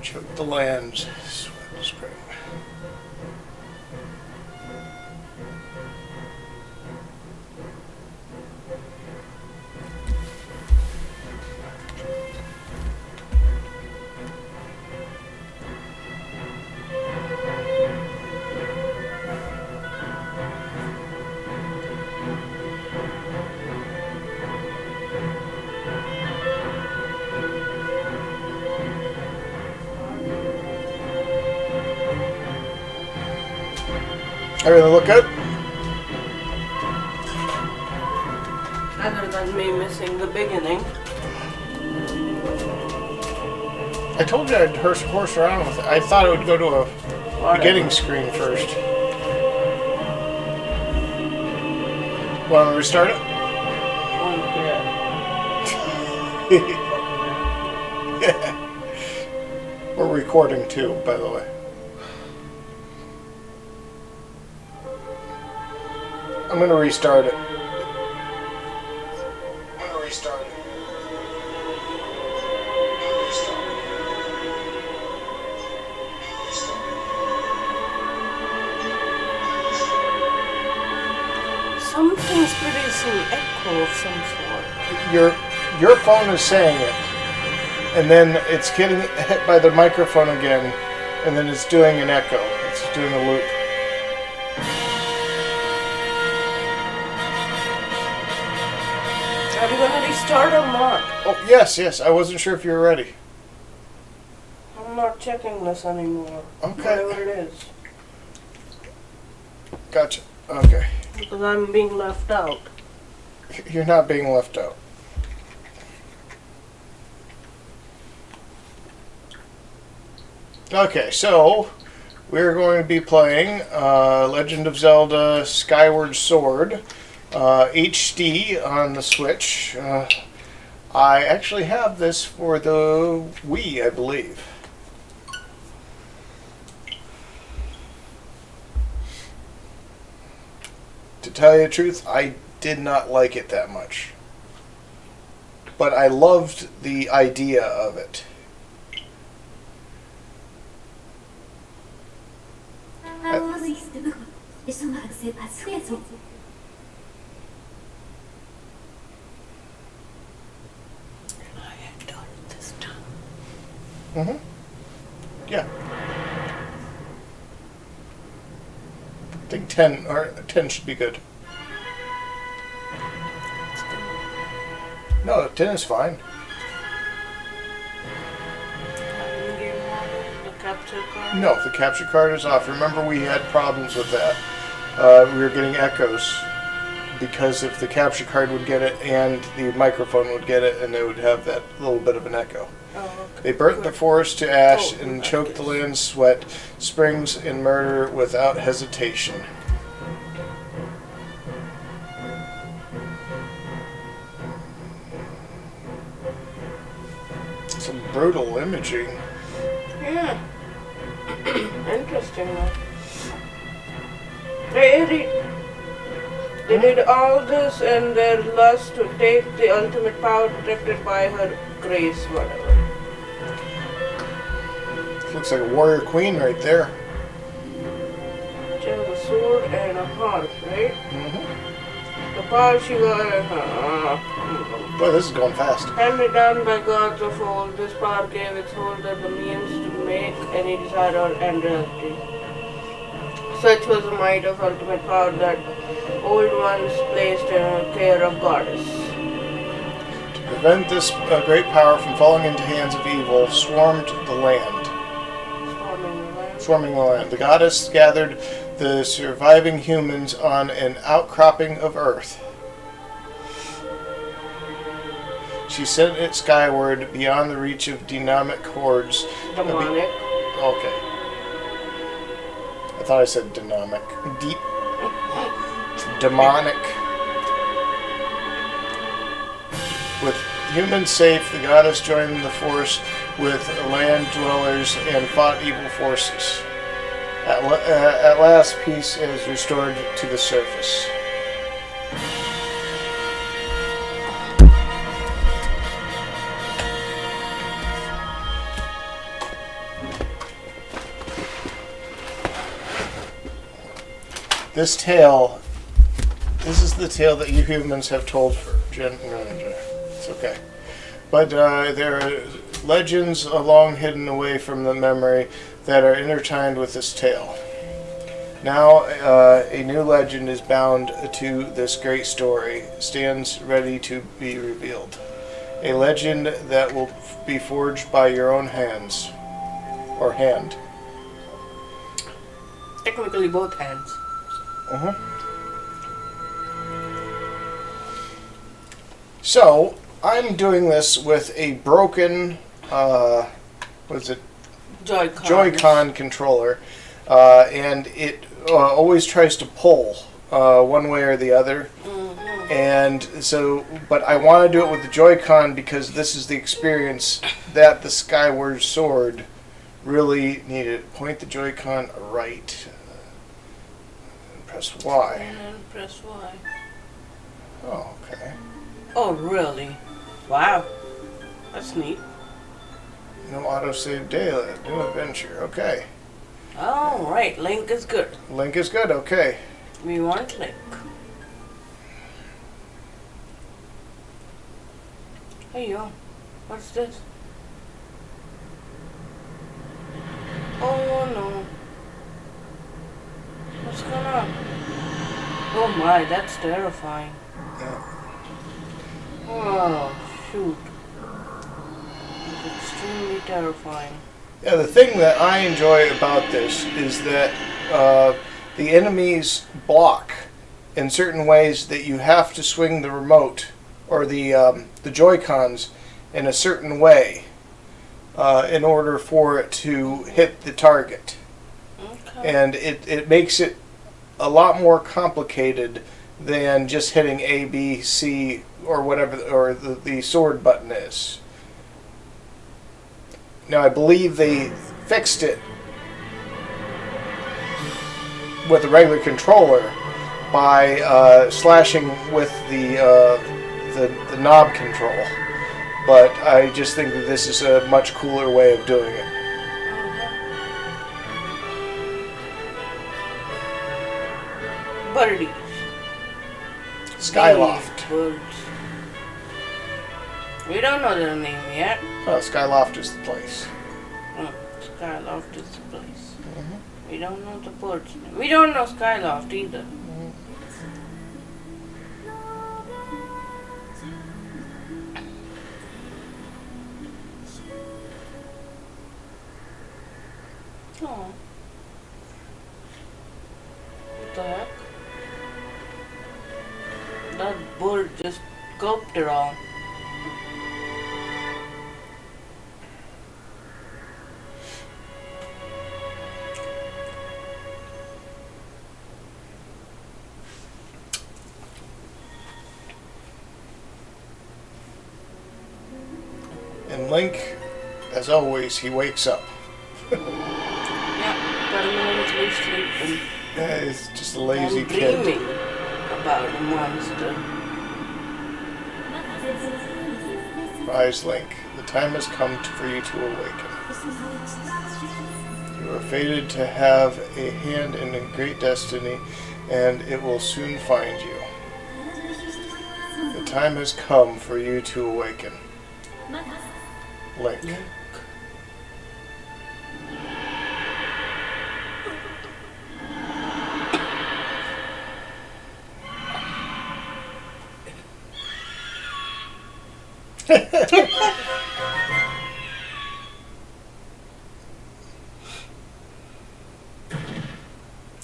Choke the lands. Sweat spring. Everything look good? Other than me missing the beginning. I told you I'd horse around with it. I thought it would go to a beginning screen first. Want to restart it? Yeah. We're recording too, by the way. I'm going to restart it. Something's producing echo of some sort. Your phone is saying it, and then it's getting hit by the microphone again, and then it's doing an echo. It's doing a loop. Are you going to restart or not? Oh, yes. I wasn't sure if you were ready. I'm not checking this anymore. Okay. Whatever it is. Gotcha. Okay. Because I'm being left out. You're not being left out. Okay, so we're going to be playing Legend of Zelda Skyward Sword HD on the Switch. I actually have this for the Wii, I believe. To tell you the truth, I did not like it that much. But I loved the idea of it. Mm-hmm. Yeah. I think 10 should be good. No, 10 is fine. No, the capture card is off. Remember, we had problems with that. We were getting echoes because if the capture card would get it and the microphone would get it, and they would have that little bit of an echo. Oh, okay. They burnt the forest to ash and choked the land's sweat, springs in murder without hesitation. Some brutal imaging. Yeah. Interesting though. They did all this in their lust to take the ultimate power protected by her grace, whatever. Looks like a warrior queen right there. She has a sword and a harp, right? Mm-hmm. The power she got, Boy, this is going fast. handed down by gods of old, this power gave its holder the means to make any desire and reality. Such was the might of ultimate power that old ones placed in care of goddess. To prevent this great power from falling into hands of evil, swarmed the land. Swarming the land. The goddess gathered the surviving humans on an outcropping of earth. She sent it skyward beyond the reach of demonic hordes. Demonic. Okay. I thought I said dynamic. Deep. Demonic. With humans safe, the goddess joined the force with land dwellers and fought evil forces. At last, peace is restored to the surface. this tale, this is the tale that you humans have told for it's okay. But there are legends long hidden away from the memory that are intertwined with this tale. Now, a new legend is bound to this great story, stands ready to be revealed. A legend that will be forged by your own hands. Or hand. Technically both hands. Uh-huh. So, I'm doing this with a broken, Joy-Con controller, and it always tries to pull one way or the other. Mm-hmm. And so, but I want to do it with the Joy-Con because this is the experience that the Skyward Sword really needed. Point the Joy-Con right. Press Y. And then press Y. Oh, okay. Oh, really? Wow. That's neat. No autosave daily. New adventure. Okay. Oh, right. Link is good. Link is good. Okay. We want Link. Hey, yo. What's this? Oh, no. What's going on? Oh, my. That's terrifying. Yeah. Oh, shoot. It's extremely terrifying. Yeah, the thing that I enjoy about this is that the enemies block in certain ways that you have to swing the remote or the Joy-Cons in a certain way in order for it to hit the target. Okay. And it makes it a lot more complicated than just hitting A, B, C, or whatever, or the sword button is. Now, I believe they fixed it with a regular controller by slashing with the knob control. But I just think that this is a much cooler way of doing it. Birdies. Skyloft. Birds. We don't know their name yet. Oh, Skyloft is the place. Skyloft is the place. Mm-hmm. We don't know the bird's name. We don't know Skyloft either. Oh. What the heck? That bird just gulped it all. And Link, as always, he wakes up. Yeah, permanently sleeping. Yeah, he's just a lazy and kid. dreaming about a monster. Rise, Link. The time has come for you to awaken. You are fated to have a hand in a great destiny, and it will soon find you. The time has come for you to awaken. Link.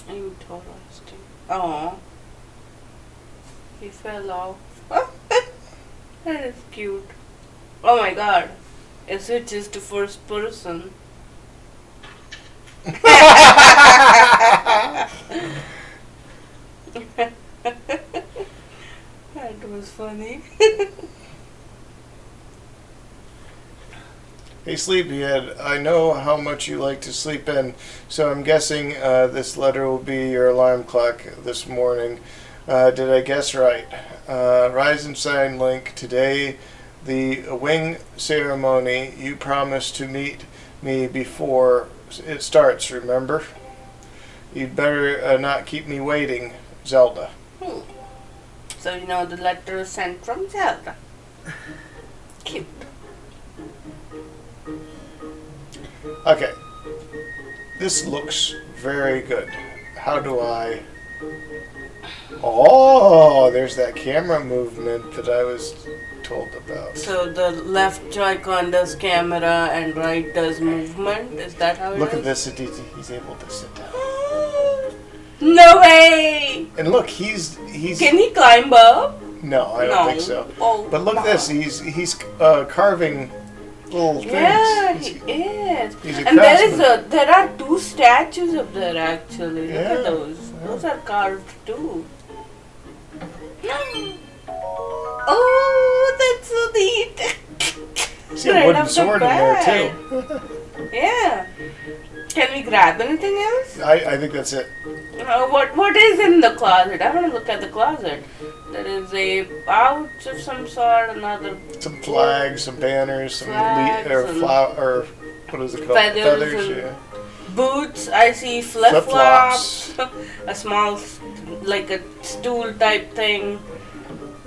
Interesting. Oh, he fell off. That is cute. Oh my god. It switches to first person. That was funny. Hey, Sleepyhead, I know how much you like to sleep in, so I'm guessing this letter will be your alarm clock this morning. Did I guess right? Rise and shine, Link. Today, the wing ceremony, you promised to meet me before it starts, remember? You'd better not keep me waiting, Zelda. So you know the letter is sent from Zelda. Cute. Okay. This looks very good. How do I... Oh, there's that camera movement that I was told about. So the left Joy-Con does camera and right does movement. Is that how it Look is? at this. He's able to sit down. No way! And look, he's. Can he climb up? No, I don't think so. Oh, But look at this. He's carving little things. yeah, he is. He's a And craftsman. there are 2 statues up there actually. Look Yeah. at those. Yeah. Those are carved too. Oh, that's so neat. See a Right wooden off the sword in there bat. too. Yeah. Can we grab anything else? I think that's it. What is in the closet? I want to look at the closet. There is a pouch of some sort, another Some flags, some banners, some Flags and or what is it called? feathers and yeah. boots. I see flip-flops. A small, like a stool type thing.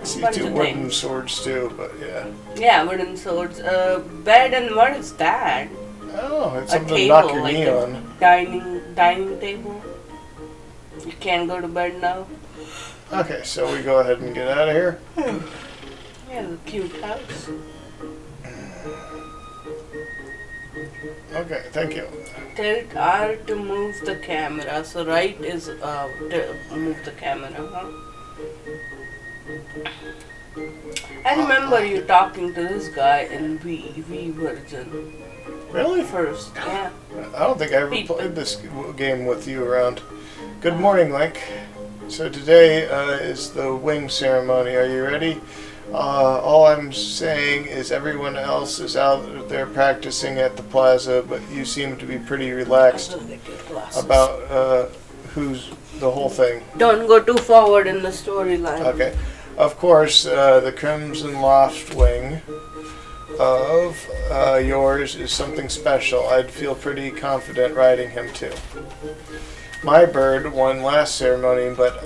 I see bunch 2 of wooden things. swords too, but yeah. Yeah, wooden swords. Bed, and what is that? Oh, it's A something to table, knock your like knee a on. dining table. You can't go to bed now. Okay, so we go ahead and get out of here. Yeah, the cute house. Okay, thank you. Tilt R to move the camera. So right is to move the camera, huh? I remember you talking to this guy in V version Really? first. Yeah. I don't think I ever played this game with you around. Good morning, Link. So today is the wing ceremony. Are you ready? All I'm saying is everyone else is out there practicing at the plaza, but you seem to be pretty relaxed about who's the whole thing. Don't go too forward in the storyline. Okay. Of course, the Crimson Loft wing of yours is something special. I'd feel pretty confident riding him too. My bird won last ceremony, but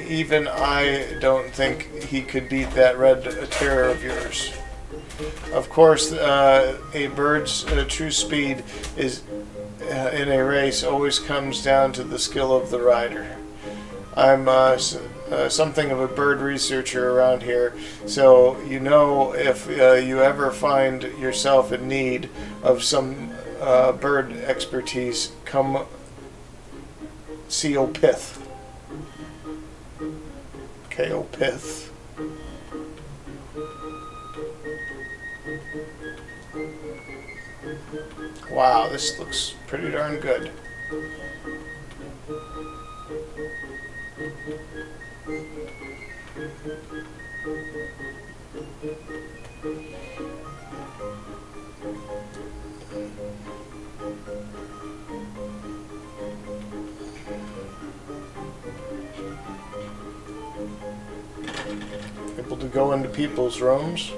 even I don't think he could beat that red terror of yours. Of course, a bird's true speed is in a race always comes down to the skill of the rider. I'm something of a bird researcher around here, so you know if you ever find yourself in need of some bird expertise, come see Opith. Okay, Opith. Wow, this looks pretty darn good. Able to go into people's rooms.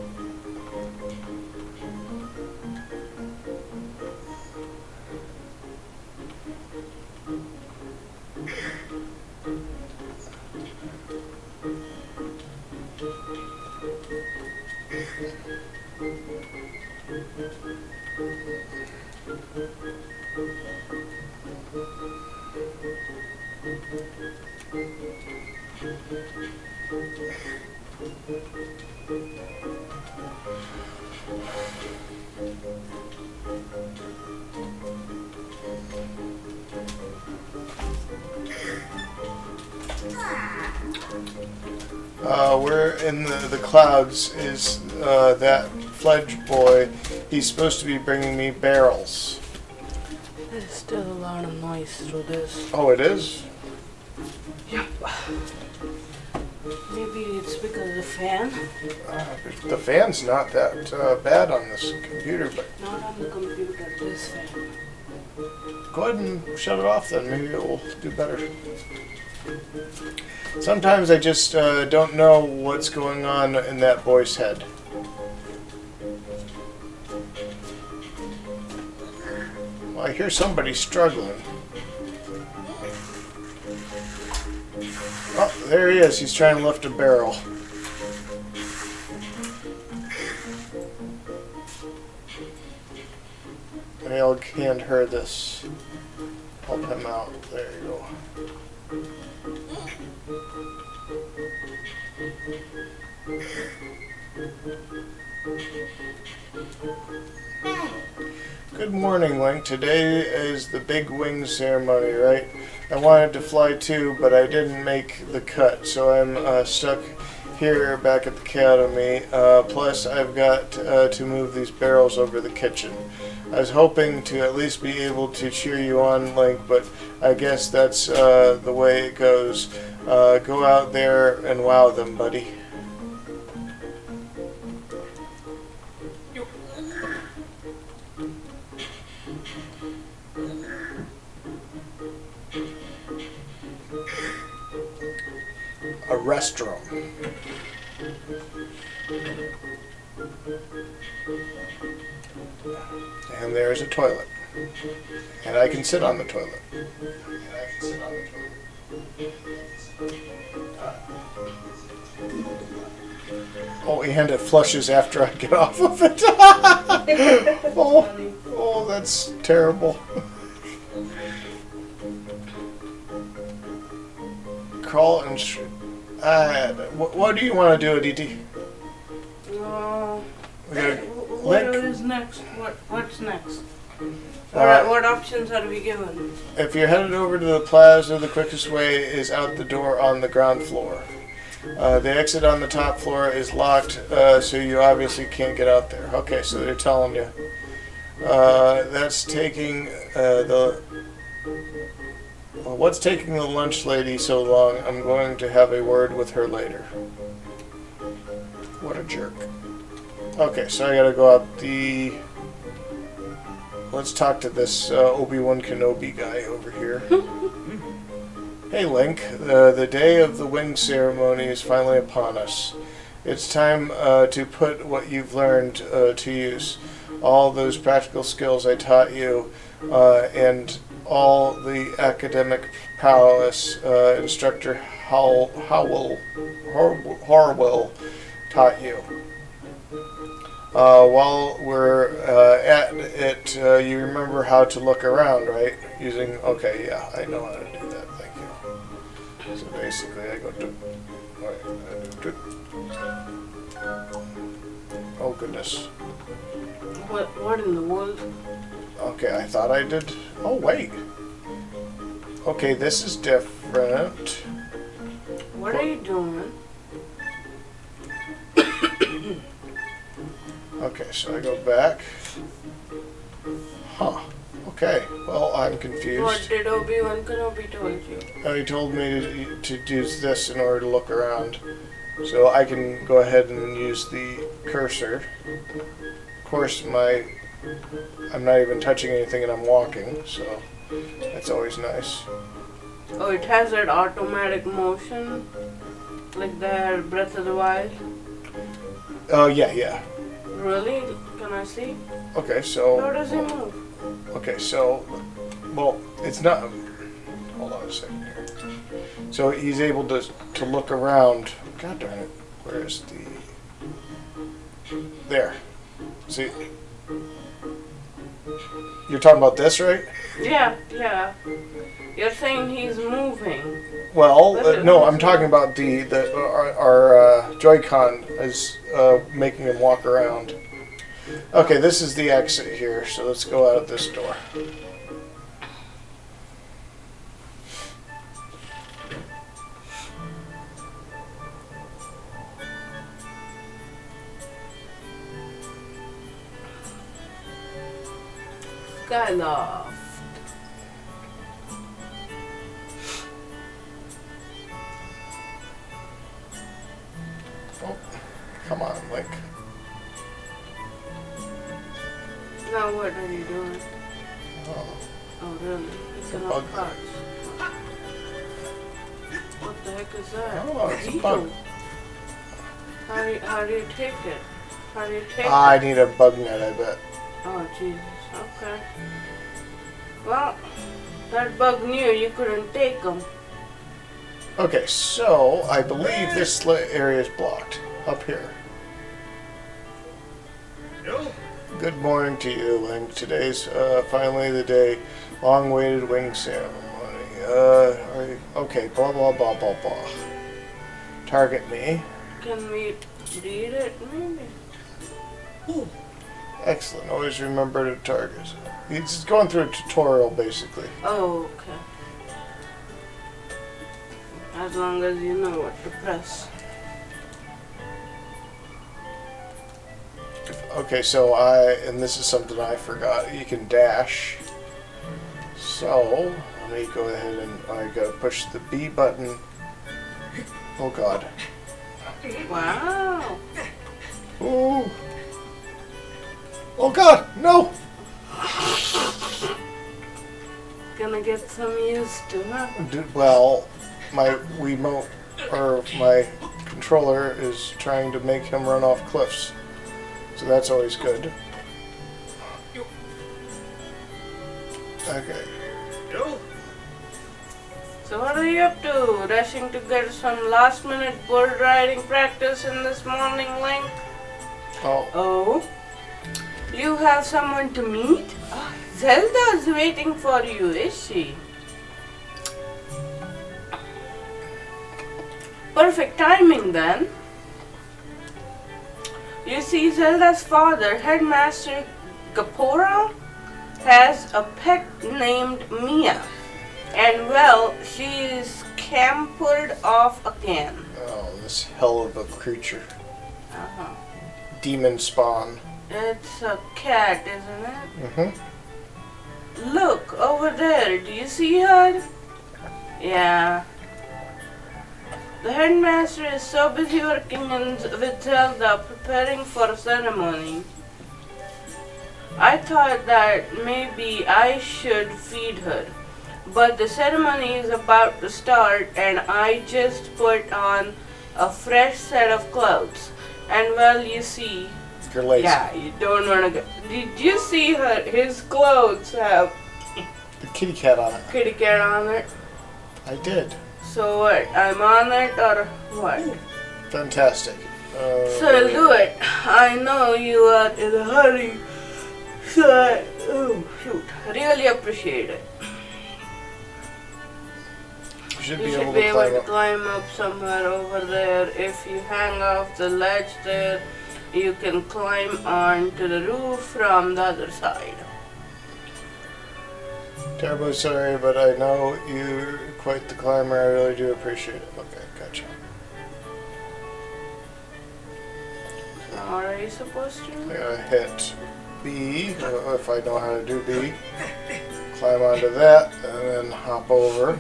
We're in the clouds is that Fledge boy. He's supposed to be bringing me barrels. There's still a lot of noise through this. Oh, it is? Yep. Maybe it's because of the fan. The fan's not that bad on this computer, but Not on the computer, this fan. go ahead and shut it off then. Maybe it will do better. Sometimes I just don't know what's going on in that boy's head. Well, I hear somebody struggling. There he is. He's trying to lift a barrel. I'll hand her this. Help him out. There you go. Good morning, Link. Today is the big wing ceremony, right? I wanted to fly too, but I didn't make the cut, so I'm stuck here back at the academy. Plus, I've got to move these barrels over the kitchen. I was hoping to at least be able to cheer you on, Link, but I guess that's the way it goes. Go out there and wow them, buddy. A restroom. And there's a toilet. And I can sit on the toilet. Oh, and it flushes after I get off of it. Oh, that's terrible. Crawl and what do you want to do, Aditi? What is next? What's next? What options are we given? If you're headed over to the plaza, the quickest way is out the door on the ground floor. The exit on the top floor is locked, so you obviously can't get out there. Okay, so they're telling you. That's taking what's taking the lunch lady so long? I'm going to have a word with her later. What a jerk. Okay, so I gotta go out the... Let's talk to this Obi-Wan Kenobi guy over here. Hey Link, the day of the wing ceremony is finally upon us. It's time to put what you've learned to use. All those practical skills I taught you, and all the academic prowess Instructor Harwell taught you. While we're at it, you remember how to look around, right? Using, okay, yeah, I know how to do that, thank you. So basically I go to, oh goodness. What in the world? Okay, I thought I did, oh wait. Okay, this is different. What are you doing? Okay, so I go back. Huh. Okay, well, I'm confused. What did Obi-Wan Kenobi told you? He told me to use this in order to look around. So I can go ahead and use the cursor. Of course, I'm not even touching anything and I'm walking, so that's always nice. Oh, it has that automatic motion? Like the Breath of the Wild? Oh, yeah. Really? Can I see? Okay, so... How does he move? Okay, so... Well, it's not... Hold on a second here. So he's able to look around. God darn it. Where's the... There. See? You're talking about this, right? Yeah. You're saying he's moving. Well, no, I'm talking about our Joy-Con is making him walk around. Okay, this is the exit here, so let's go out this door. Skyloft. Oh, come on, Link. Now what are you doing? Oh, Really? It's a an bug. parts. What the heck is that? Oh, it's a Beetle. bug. How do you take it? How do you take I it? need a bug net, I bet. Oh, Jesus. Okay. Well, that bug knew you couldn't take him. Okay, so I believe this area is blocked. Up here. Good morning to you, Link. Today's finally the day. Long-awaited wing ceremony. Okay, blah blah blah blah blah. Target me. Can we read it, maybe? Excellent. Always remember to target. He's going through a tutorial, basically. Oh, okay. As long as you know what to press. Okay, so and this is something I forgot. You can dash. So, let me go ahead and I gotta push the B button. Oh God. Wow. Ooh. Oh God, no! Gonna get some used to it. Well, my Wiimote, or my controller is trying to make him run off cliffs. So that's always good. Okay. So what are you up to? Rushing to get some last minute bull riding practice in this morning, Link? Oh. Oh? You have someone to meet? Zelda's waiting for you, is she? Perfect timing then. You see, Zelda's father, Headmaster Gapora, has a pet named Mia. And well, she is scampered off again. Oh, this hell of a creature. Uh-huh. Demon spawn. It's a cat, isn't it? Mm-hmm. Look, over there. Do you see her? Yeah. The headmaster is so busy working with Zelda, preparing for a ceremony. I thought that maybe I should feed her. But the ceremony is about to start and I just put on a fresh set of clothes. And well, you see... You're lazy. Yeah, you don't want to go... Did you see his clothes have... The kitty cat on it. Kitty cat on it? I did. So what? I'm on it or what? Fantastic. So I'll do it. I know you are in a hurry. So really appreciate it. You should You be should able be to able climb to up. climb up somewhere over there. If you hang off the ledge there, you can climb onto the roof from the other side. Terribly sorry, but I know you're quite the climber. I really do appreciate it. Okay, gotcha. Now, what are you supposed to? I gotta hit B, if I know how to do B. Climb onto that, and then hop over.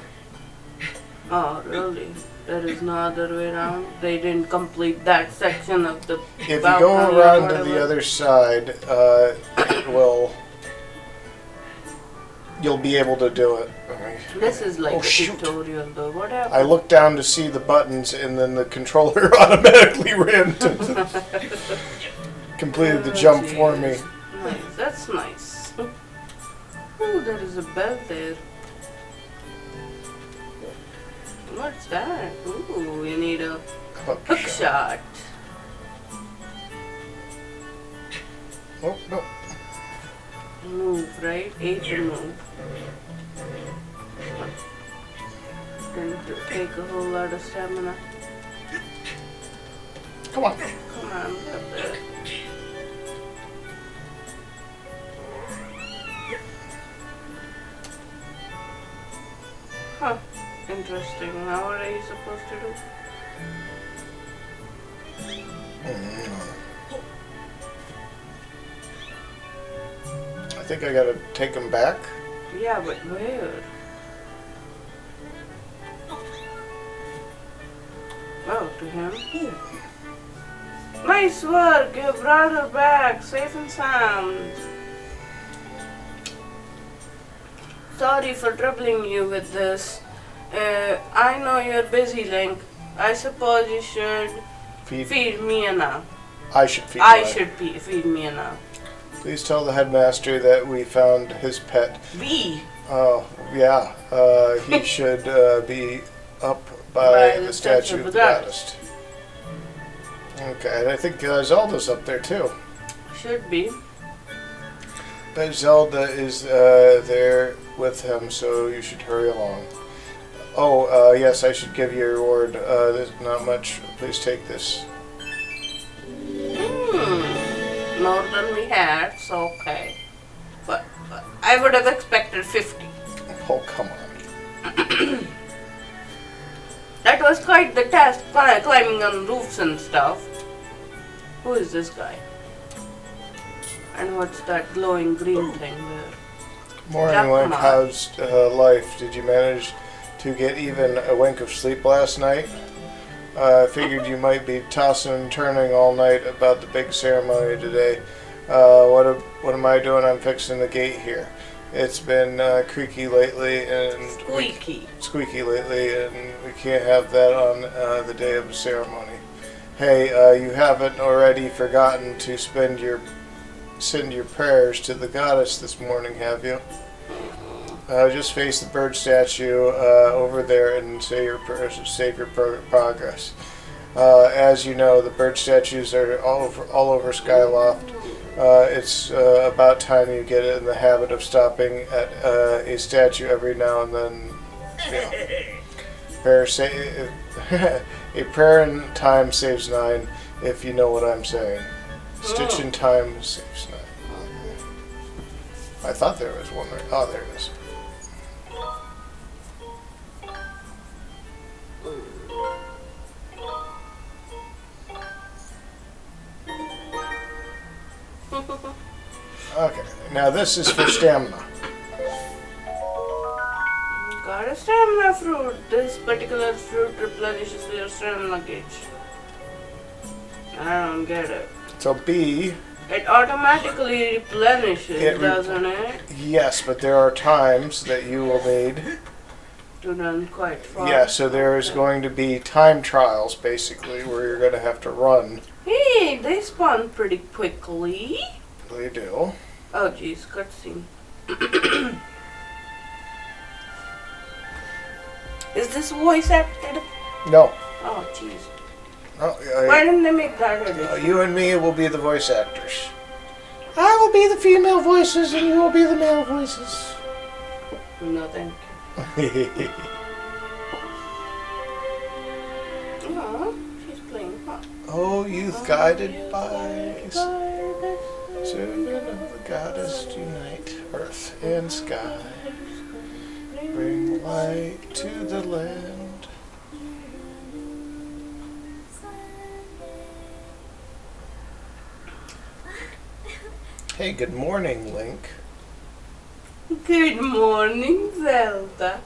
Oh, really? There is no other way around? They didn't complete that section of the If you balcony go or around to whatever? the other side, it will... You'll be able to do it. This is like Oh, a shoot. tutorial though. What happened? I looked down to see the buttons, and then the controller automatically ran to completed the jump for me. Nice. That's nice. Ooh, there is a bell there. What's that? Ooh, we need a hook shot. Oh, no. Move, right? A to move. Didn't take a whole lot of stamina. Come on. Come on, up there. Huh. Interesting. Now what are you supposed to do? I think I gotta take him back. Yeah, but where? Oh, to him. Nice work! You brought her back, safe and sound. Sorry for troubling you with this. I know you're busy, Link. I suppose you should feed Mia now. I should feed I Mia. should feed Mia now. Please tell the headmaster that we found his pet. V. Oh, yeah. He should be up by the statue of the goddess. Okay, and I think Zelda's up there too. Should be. But Zelda is there with him, so you should hurry along. Oh, yes, I should give you a reward. There's not much. Please take this. More than we had, so okay. But I would have expected 50. Oh, come on. That was quite the task, climbing on roofs and stuff. Who is this guy? And what's that glowing green thing there? Morning, Link. How's life? Did you manage to get even a wink of sleep last night? I figured you might be tossing and turning all night about the big ceremony today. What am I doing? I'm fixing the gate here. It's been creaky lately and squeaky lately, and we can't have that on the day of the ceremony. Hey, you haven't already forgotten to send your prayers to the goddess this morning, have you? Just face the bird statue over there and say your prayers to save your progress. As you know, the bird statues are all over Skyloft. It's about time you get in the habit of stopping at a statue every now and then. A prayer in time saves 9, if you know what I'm saying. Stitch in time saves 9. I thought there was one right. Oh, there it is. Okay, now this is for stamina. Got a stamina fruit. This particular fruit replenishes your stamina gauge. I don't get it. So B. It automatically replenishes, doesn't it? Yes, but there are times that you will need to run quite far. Yeah, so there is going to be time trials, basically, where you're going to have to run. Hey, they spawn pretty quickly. They do. Oh, geez, cutscene. Is this voice acted? No. Oh, jeez. No, why didn't they make that edition? You and me will be the voice actors. I will be the female voices and you will be the male voices. No, thank you. Oh, she's playing hot. Oh, youth guided by servant of the goddess, unite earth and sky. Bring light to the land. Hey, good morning, Link. Good morning, Zelda.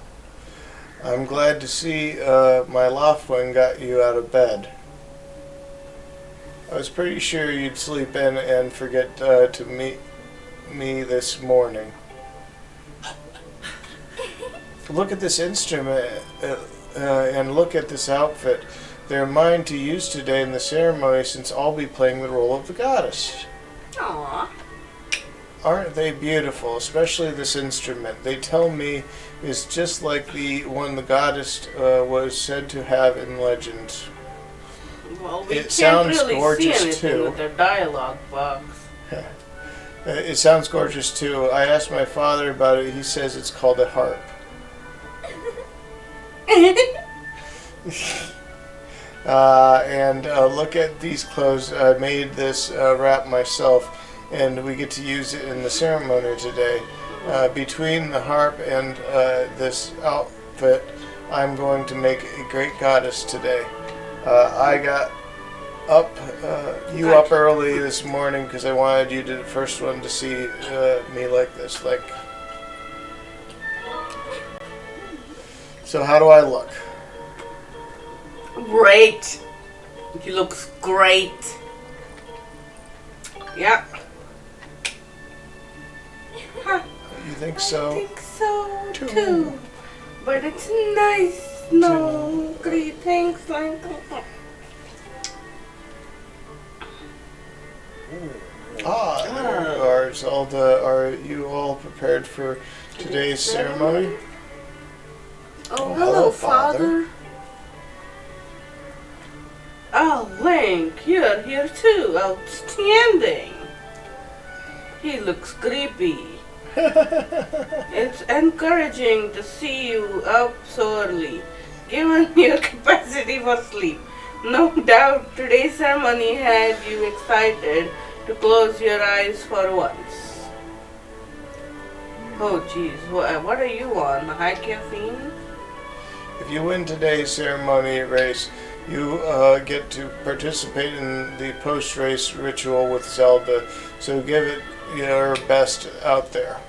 I'm glad to see my Loftwing got you out of bed. I was pretty sure you'd sleep in and forget to meet me this morning. Look at this instrument and look at this outfit. They're mine to use today in the ceremony since I'll be playing the role of the goddess. Aww. Aren't they beautiful, especially this instrument? They tell me is just like the one the goddess was said to have in legends. Well, we it sounds really gorgeous see anything too. With their dialogue box. It sounds gorgeous too. I asked my father about it. He says it's called a harp. And look at these clothes. I made this wrap myself. And we get to use it in the ceremony today. Between the harp and this outfit, I'm going to make a great goddess today. I got up early this morning because I wanted you to be the first one to see me like this. So how do I look? Great. He looks great. Yep. You think so? I think so too. But it's nice. No, greetings, like. There you are, Zelda. Are you all prepared for today's ceremony? Oh, hello, Father. Link, you're here too. Outstanding. He looks creepy. It's encouraging to see you up so early, given your capacity for sleep. No doubt today's ceremony had you excited to close your eyes for once. Oh jeez, what are you on? High caffeine? If you win today's ceremony race, you get to participate in the post-race ritual with Zelda, so give it your best out there.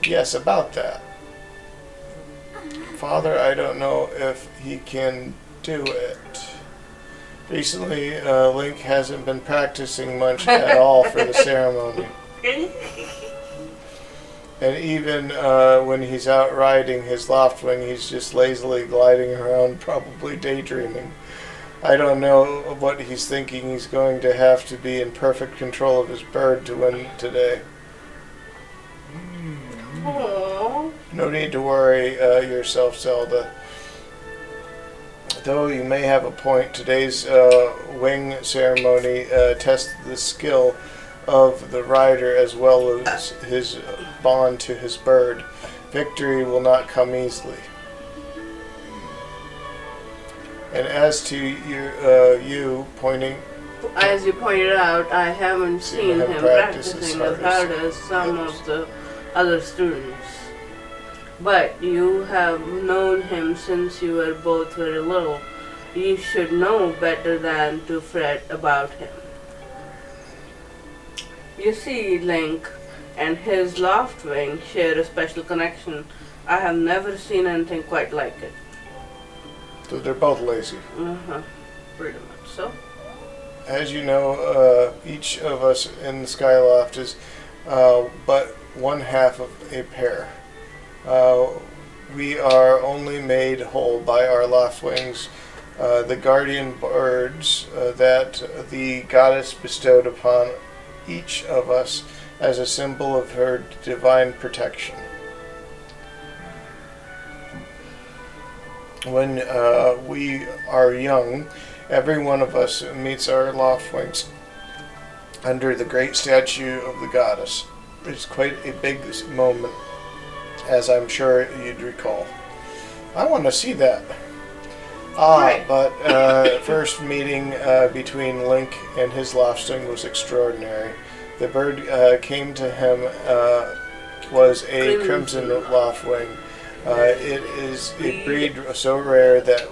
Yes, about that. Father, I don't know if he can do it. Recently, Link hasn't been practicing much at all for the ceremony. And even when he's out riding his Loftwing, he's just lazily gliding around, probably daydreaming. I don't know what he's thinking. He's going to have to be in perfect control of his bird to win today. Aww. No need to worry yourself, Zelda. Though you may have a point, today's wing ceremony tests the skill of the rider as well as his bond to his bird. Victory will not come easily. And as to you pointing... As you pointed out, I haven't seen him practicing as hard as some of the other students. But you have known him since you were both very little. You should know better than to fret about him. You see, Link and his Loftwing share a special connection. I have never seen anything quite like it. So they're both lazy. Pretty much so. As you know, each of us in the Skyloft is but one half of a pair. We are only made whole by our Loftwings, the guardian birds that the goddess bestowed upon each of us as a symbol of her divine protection. When we are young, every one of us meets our Loftwings under the great statue of the goddess. It's quite a big moment, as I'm sure you'd recall. I want to see that. Right. But first meeting between Link and his Loftwing was extraordinary. The bird came to him was a crimson Loftwing. It is a breed so rare that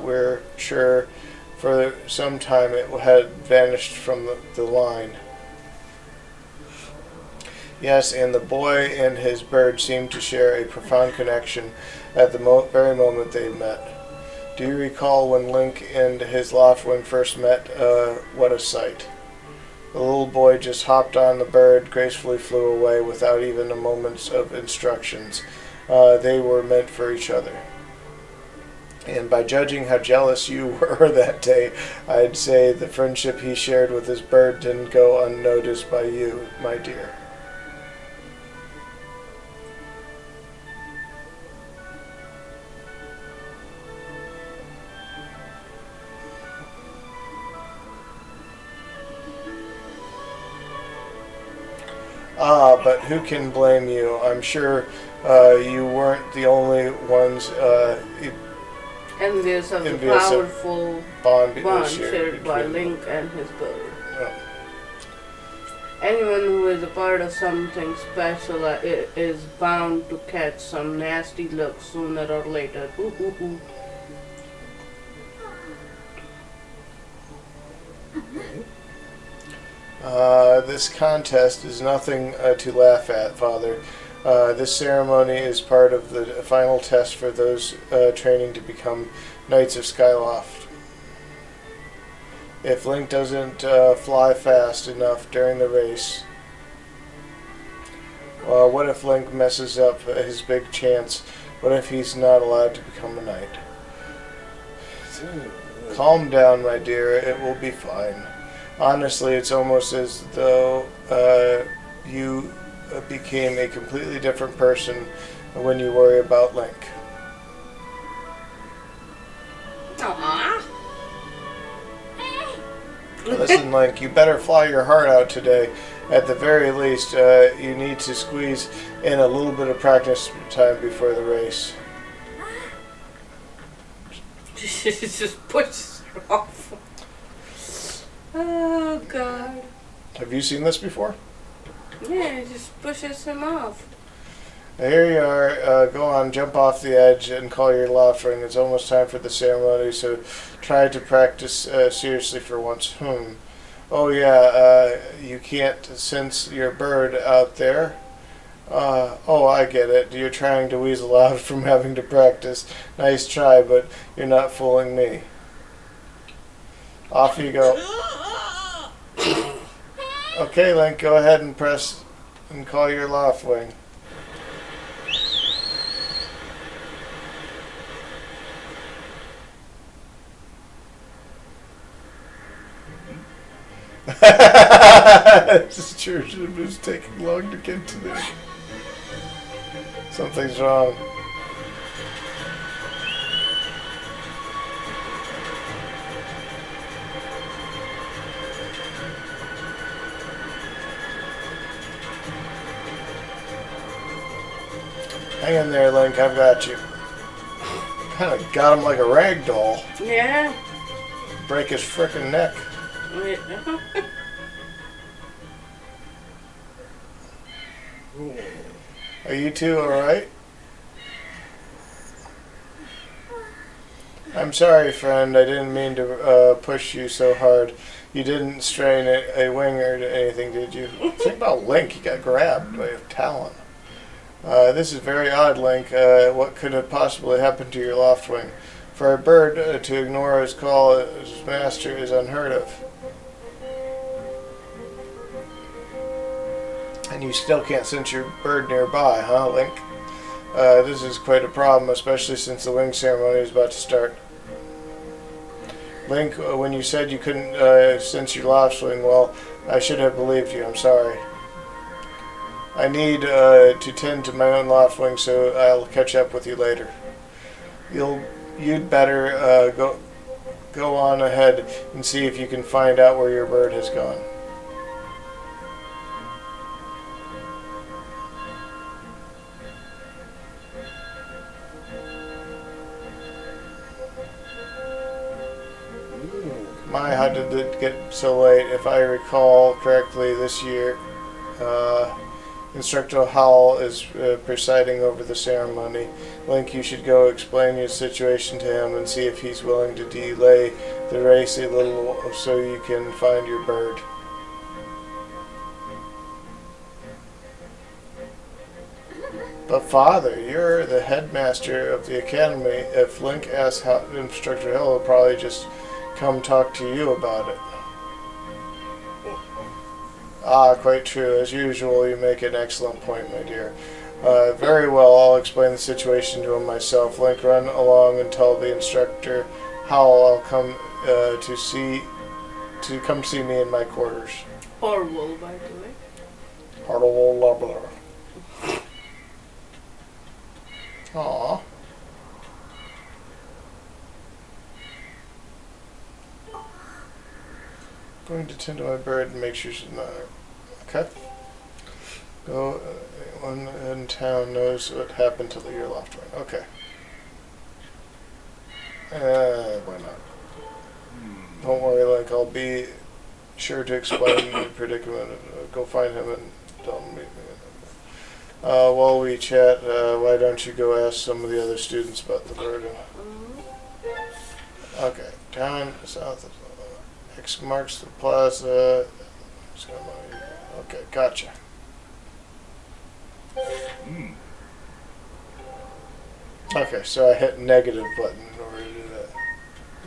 we're sure for some time it had vanished from the line. Yes, and the boy and his bird seemed to share a profound connection at the very moment they met. Do you recall when Link and his Loftwing first met? What a sight. The little boy just hopped on the bird, gracefully flew away without even a moment of instructions. They were meant for each other. And by judging how jealous you were that day, I'd say the friendship he shared with his bird didn't go unnoticed by you, my dear. But who can blame you? I'm sure you weren't the only ones envious of the envious of powerful bond shared by Link and his bird. Oh. Anyone who is a part of something special is bound to catch some nasty look sooner or later. This contest is nothing to laugh at, Father. This ceremony is part of the final test for those training to become Knights of Skyloft. If Link doesn't fly fast enough during the race, what if Link messes up his big chance? What if he's not allowed to become a knight? Calm down, my dear. It will be fine. Honestly, it's almost as though you became a completely different person when you worry about Link. Aww. Listen, Link, you better fly your heart out today. At the very least, you need to squeeze in a little bit of practice time before the race. Just pushes her off. Oh, God. Have you seen this before? Yeah, it just pushes him off. Here you are. Go on, jump off the edge and call your loft ring. It's almost time for the ceremony, so try to practice seriously for once. Oh, yeah, you can't sense your bird out there. Oh, I get it. You're trying to weasel out from having to practice. Nice try, but you're not fooling me. Off you go. Okay, Link, go ahead and press and call your loft wing. This church is taking long to get to there. Something's wrong. Hang in there, Link. I've got you. Kind of got him like a rag doll. Yeah. Break his frickin' neck. Are you two alright? I'm sorry, friend. I didn't mean to push you so hard. You didn't strain a wing or anything, did you? Think about Link. He got grabbed by a talon. This is very odd, Link. What could have possibly happened to your loft wing? For a bird to ignore his call as his master is unheard of. And you still can't sense your bird nearby, huh, Link? This is quite a problem, especially since the wing ceremony is about to start. Link, when you said you couldn't sense your loft wing, well, I should have believed you. I'm sorry. I need to tend to my own loft wing, so I'll catch up with you later. You'd better go on ahead and see if you can find out where your bird has gone. My, how did it get so late? If I recall correctly, this year, Instructor Howell is presiding over the ceremony. Link, you should go explain your situation to him and see if he's willing to delay the race a little so you can find your bird. But Father, you're the headmaster of the academy. If Link asks how Instructor Hill, he'll probably just come talk to you about it. Ah, quite true. As usual, you make an excellent point, my dear. Very well, I'll explain the situation to him myself. Link, run along and tell the instructor Howell I'll come to come see me in my quarters. Horrible, by the way. Horrible. Aww. Going to tend to my bird and make sure she's not. Okay. Go. Anyone in town knows what happened to your loft wing. Okay. Why not? Don't worry, Link. I'll be sure to explain the predicament. Go find him and tell him to meet me. While we chat, why don't you go ask some of the other students about the bird? Okay. Down south of X marks the plaza. Okay, gotcha. Okay, so I hit negative button in order to do that.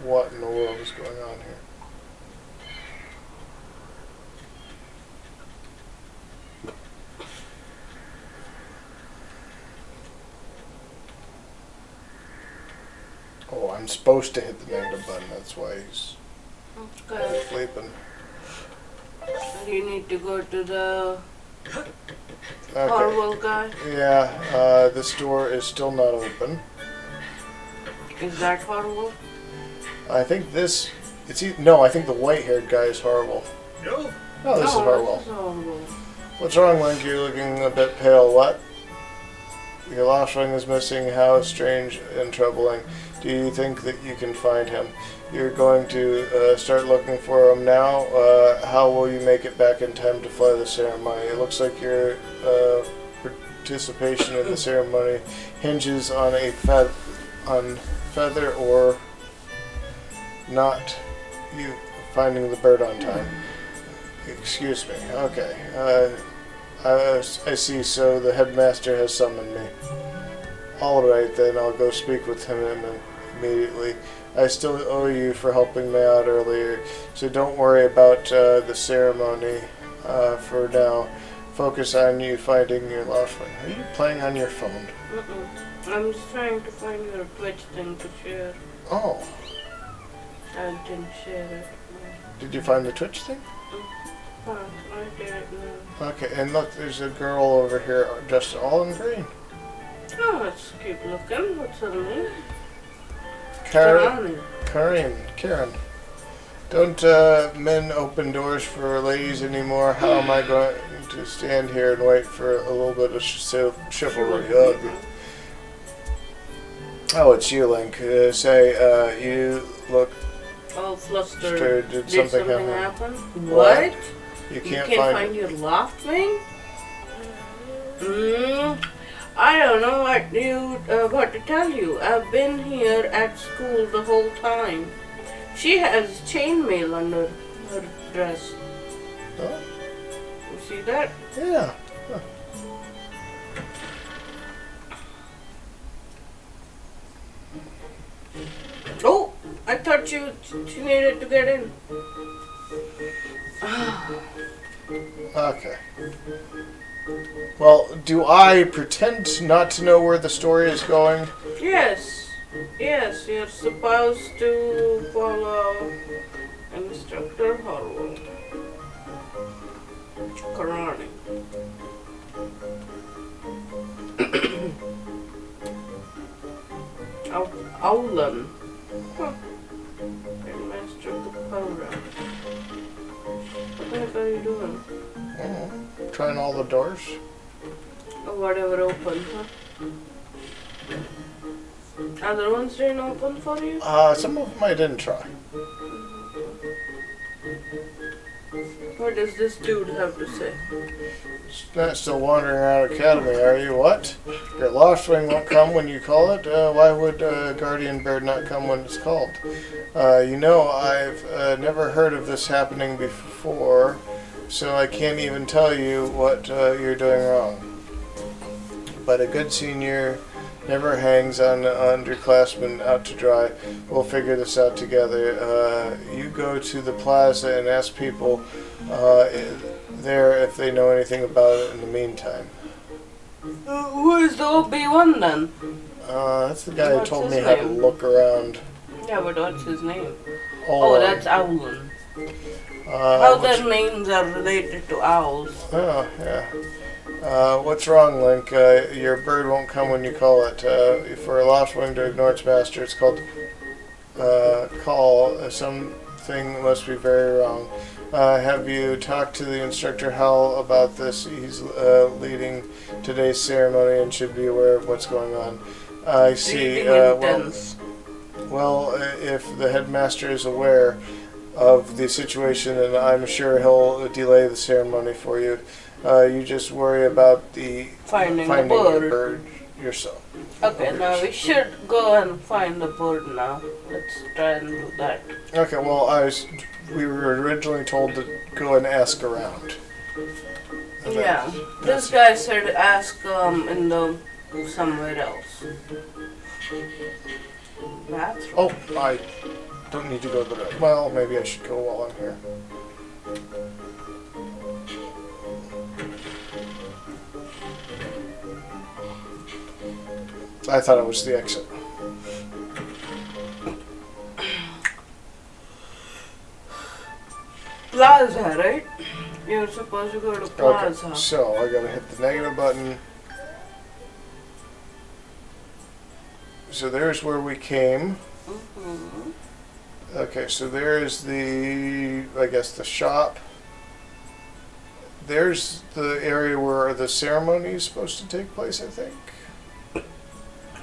What in the world is going on here? Oh, I'm supposed to hit the negative button, that's why he's sleeping. You need to go to the horrible guy. Yeah, this door is still not open. Is that horrible? I think this No, I think the white-haired guy is horrible. No. Oh, this is horrible. This is horrible. What's wrong, Link? You're looking a bit pale. What? Your lost ring is missing. How strange and troubling. Do you think that you can find him? You're going to start looking for him now. How will you make it back in time to fly the ceremony? It looks like your participation in the ceremony hinges on a feather or not you finding the bird on time. Excuse me. Okay. I see. So the headmaster has summoned me. All right, then I'll go speak with him immediately. I still owe you for helping me out earlier, so don't worry about the ceremony for now. Focus on you finding your lost ring. Are you playing on your phone? I'm just trying to find your Twitch thing to share. Oh. I didn't share it. Did you find the Twitch thing? I did it now. Okay, and look, there's a girl over here dressed all in green. Oh, that's cute looking. What's her name? Karen. Don't men open doors for ladies anymore? How am I going to stand here and wait for a little bit of chivalry? Ugh. Oh, it's you, Link. You look all flustered. Did something happen? What? You can't find your loft ring? I don't know what to tell you. I've been here at school the whole time. She has chainmail on her dress. Oh? You see that? Yeah. Huh. Oh, I thought she needed to get in. Okay. Well, do I pretend not to know where the story is going? Yes, you're supposed to follow Instructor Harwood. Karate. Owlin. Huh. Master Kapora. What the heck are you doing? Trying all the doors? Or whatever open, huh? Other ones didn't open for you? Some of them I didn't try. What does this dude have to say? Still wandering around Academy, are you? What? Your lost ring won't come when you call it? Why would Guardian Bird not come when it's called? I've never heard of this happening before, so I can't even tell you what you're doing wrong. But a good senior never hangs on underclassmen out to dry. We'll figure this out together. You go to the plaza and ask people there if they know anything about it in the meantime. Who is the OB1 then? That's the guy who told me how to name? look around. Yeah, but what's his name? Oh, that's Owlin. How their names are related to owls. Oh, yeah. What's wrong, Link? Your bird won't come when you call it. For a lost wing to ignore its master, it's called call. Something must be very wrong. Have you talked to the instructor Hal about this? He's leading today's ceremony and should be aware of what's going on. I see. Well, if the headmaster is aware of the situation, then I'm sure he'll delay the ceremony for you. You just worry about the finding the bird. bird yourself. Okay, now we should go and find the bird now. Let's try and do that. Okay, well, we were originally told to go and ask around. And Yeah, this guy said ask in the somewhere else. Bathroom. Oh, I don't need to go to the... Well, maybe I should go while I'm here. I thought it was the exit. Plaza, right? You're supposed to go to Plaza. Okay, so I gotta hit the negative button. So there's where we came. Okay, so there's I guess, the shop. There's the area where the ceremony is supposed to take place, I think.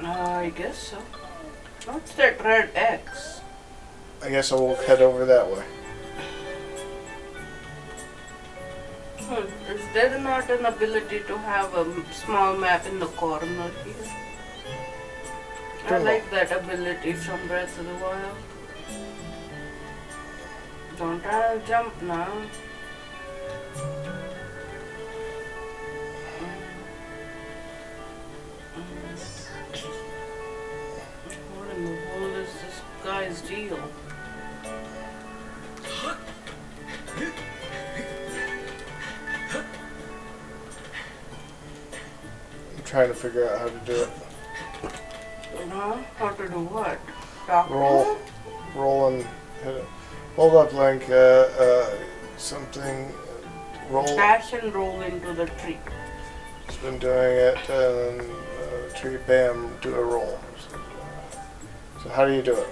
I guess so. What's that red X? I guess I will head over that way. Is there not an ability to have a small map in the corner here? I like that ability from Breath of the Wild. Don't try to jump now. What in the world is this guy's deal? I'm trying to figure out how to do it. How to do what? Talk to Roll, him? roll and hit it. Hold up, Link. Something. Roll. Dash and roll into the tree. It's been doing it, and then tree, bam, do a roll. So how do you do it?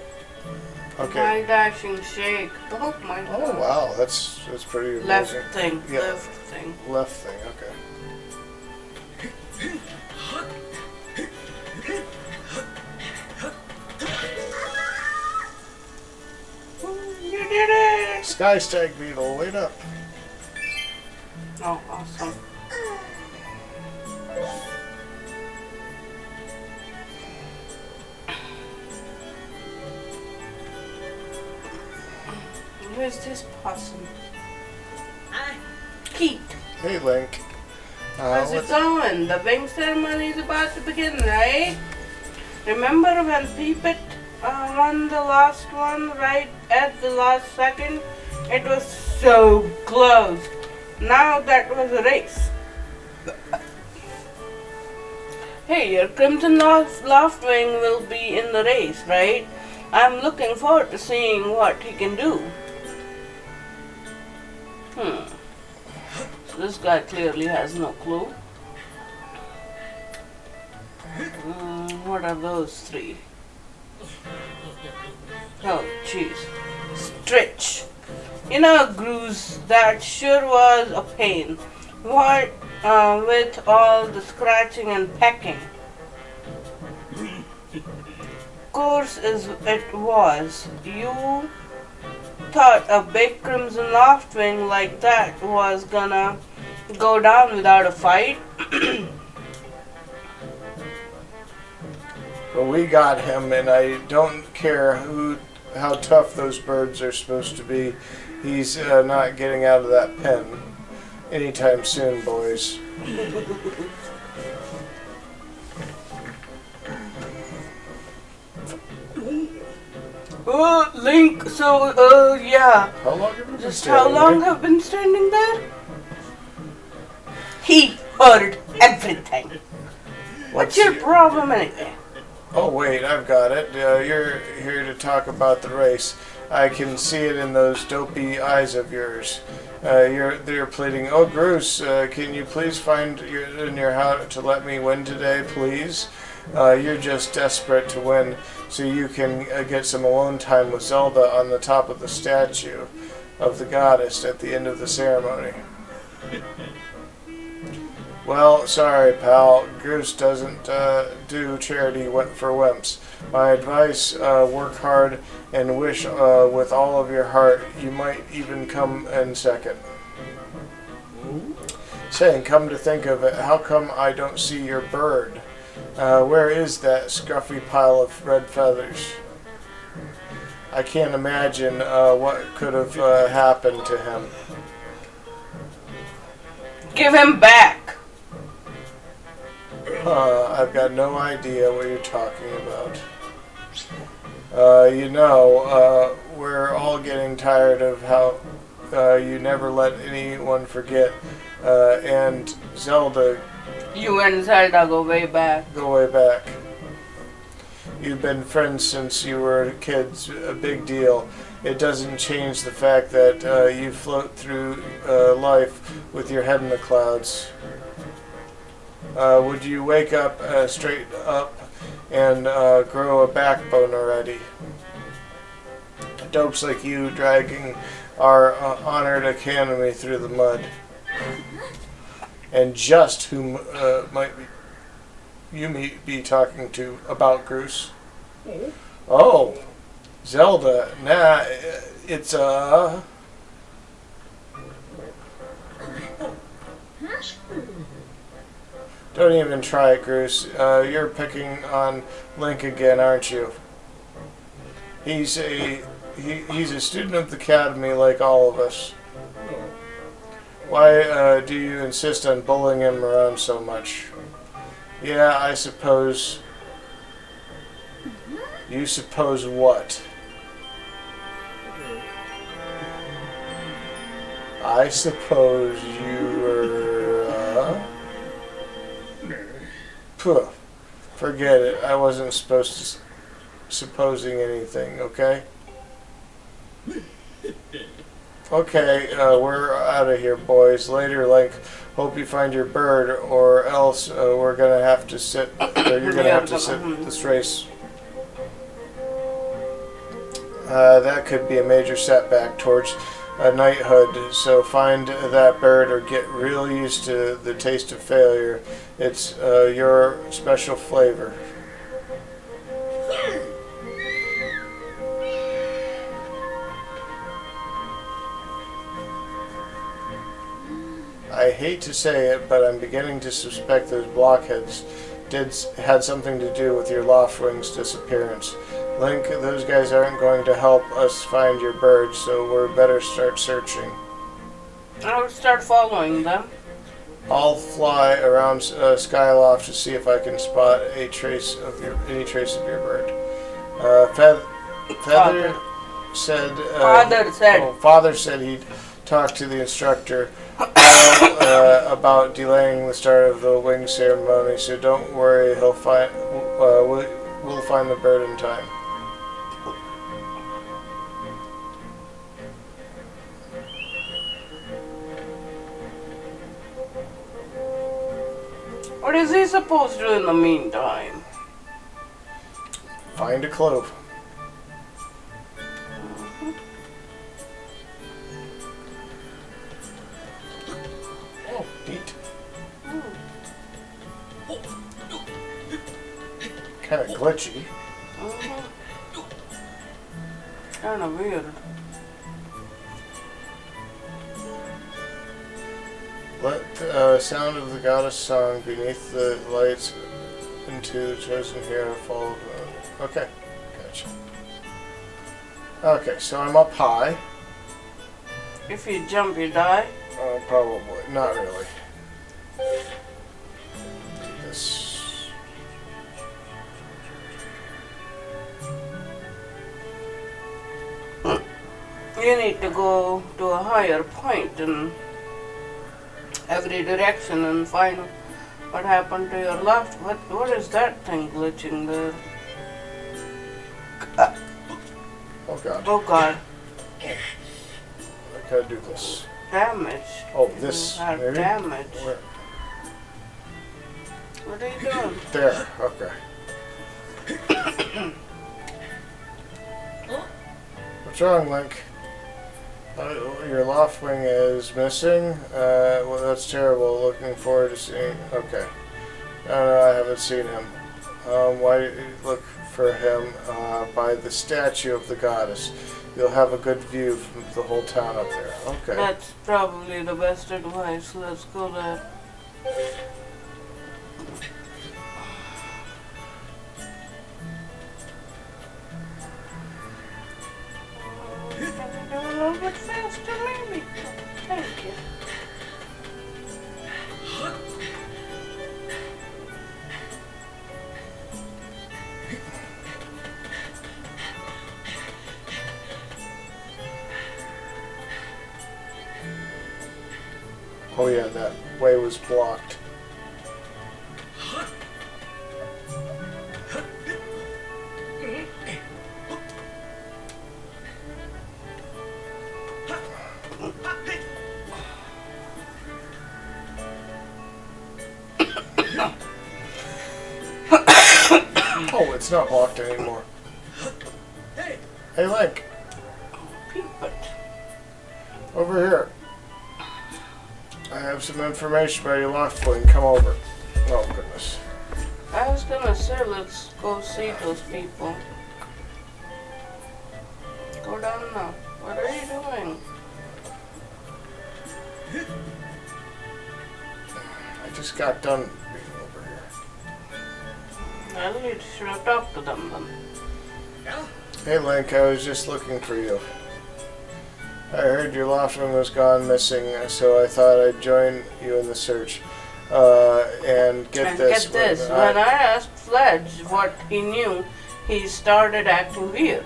Okay. My dashing shake. Oh my god. Oh wow, that's pretty Left amazing. thing. Yeah. Left thing. Left thing. Okay. You did it! Sky stag beetle, wait up. Oh, awesome. Where's this possum? Pete, Hey Link. how's it going? The wing ceremony is about to begin, right? Remember when Peepit won the last one right at the last second? It was so close. Now that was a race. Hey, your Crimson Loftwing will be in the race, right? I'm looking forward to seeing what he can do. So this guy clearly has no clue. What are those three? Oh, jeez. Stretch. You know, Grues, that sure was a pain. What with all the scratching and pecking? Course it was. You thought a big Crimson Loftwing like that was gonna go down without a fight? But we got him, and I don't care how tough those birds are supposed to be. He's not getting out of that pen anytime soon, boys. Oh, Link, so, yeah. How long have you been Just standing how long there? have been standing there? He heard everything. What's your problem anyway? Oh wait, I've got it. You're here to talk about the race. I can see it in those dopey eyes of yours. They're pleading, "Oh, Bruce, can you please find in your house to let me win today, please?" You're just desperate to win, so you can get some alone time with Zelda on the top of the statue of the goddess at the end of the ceremony. Well, sorry, pal. Goose doesn't do charity for wimps. My advice, work hard and wish with all of your heart. You might even come in second. Saying, come to think of it, how come I don't see your bird? Where is that scruffy pile of red feathers? I can't imagine what could have happened to him. Give him back. I've got no idea what you're talking about. We're all getting tired of how you never let anyone forget. And Zelda, You and Zelda go way back. go way back. You've been friends since you were kids, a big deal. It doesn't change the fact that you float through life with your head in the clouds. Would you wake up straight up and grow a backbone already? dopes like you dragging our honored academy through the mud. And just whom might you be talking to about, Groose? Oh, Zelda. Nah, it's Don't even try it, Groose. You're picking on Link again, aren't you? He's a student of the academy like all of us. Why do you insist on bullying him around so much? Yeah, I suppose. You suppose what? I suppose you were, Puh. Forget it. I wasn't supposed to supposing anything, okay? Okay, we're out of here, boys. Later, Link. Hope you find your bird, or else we're gonna have to sit. Or you're gonna have to sit this race. That could be a major setback towards knighthood. So find that bird, or get real used to the taste of failure. It's your special flavor. I hate to say it, but I'm beginning to suspect those blockheads had something to do with your Loftwing's disappearance. Link, those guys aren't going to help us find your bird, so we're better start searching. I'll start following them. I'll fly around Skyloft to see if I can spot any trace of your bird. Feather said. Father said he'd talk to the instructor about delaying the start of the wing ceremony. So don't worry, he'll find. We'll find the bird in time. What is he supposed to do in the meantime? Find a clove. Oh, neat. Kind of glitchy. Kind of weird. Let the sound of the goddess song beneath the lights into the chosen hero fall. Okay, gotcha. Okay, so I'm up high. If you jump, you die? Probably. Not really. This. You need to go to a higher point in every direction and find what happened to your left. What is that thing glitching there? Oh god. Oh god. I gotta do this. Damage. Oh, this. You have Maybe? damage. Where? What are you doing? There. Okay. What's wrong, Link? Your Loftwing is missing? Well, that's terrible. Looking forward to seeing... Okay. No, I haven't seen him. Why do you look for him by the statue of the goddess? You'll have a good view from the whole town up there. Okay. That's probably the best advice. Let's go there. Can you do a little bit faster, maybe? Thank you. Oh yeah, that way was blocked. Oh, it's not blocked anymore. Hey, Link. Over here. I have some information about your loft wing. Come over. Oh, goodness. I was gonna say, let's go see those people. Go down now. What are you doing? I just got done being over here. Well, you should have talked to them then. Hey, Link, I was just looking for you. I heard your loft wing was gone missing, so I thought I'd join you in the search. And get this. When I asked Fledge what he knew, he started acting weird.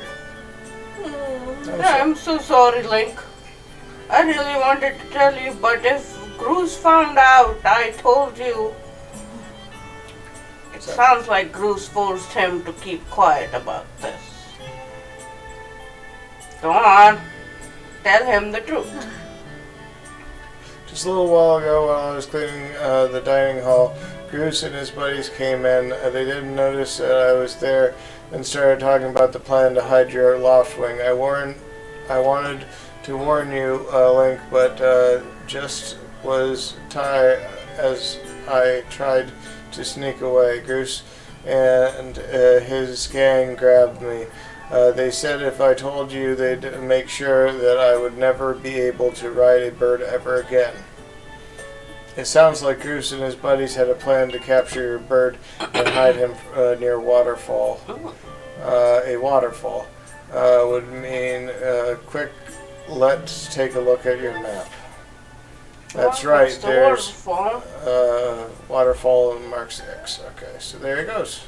I'm so sorry, Link. I really wanted to tell you, but if Groose found out I told you, it sounds like Groose forced him to keep quiet about this. Go on, tell him the truth. Just a little while ago, while I was cleaning the dining hall, Goose and his buddies came in. They didn't notice that I was there and started talking about the plan to hide your loft wing. I wanted to warn you, Link, but just was tired as I tried to sneak away. Goose and his gang grabbed me. They said if I told you, they'd make sure that I would never be able to ride a bird ever again. It sounds like Goose and his buddies had a plan to capture your bird and hide him near a waterfall. A waterfall would mean quick. Let's take a look at your map. That's right. The There's waterfall. waterfall in Mark 6. Okay, so there he goes.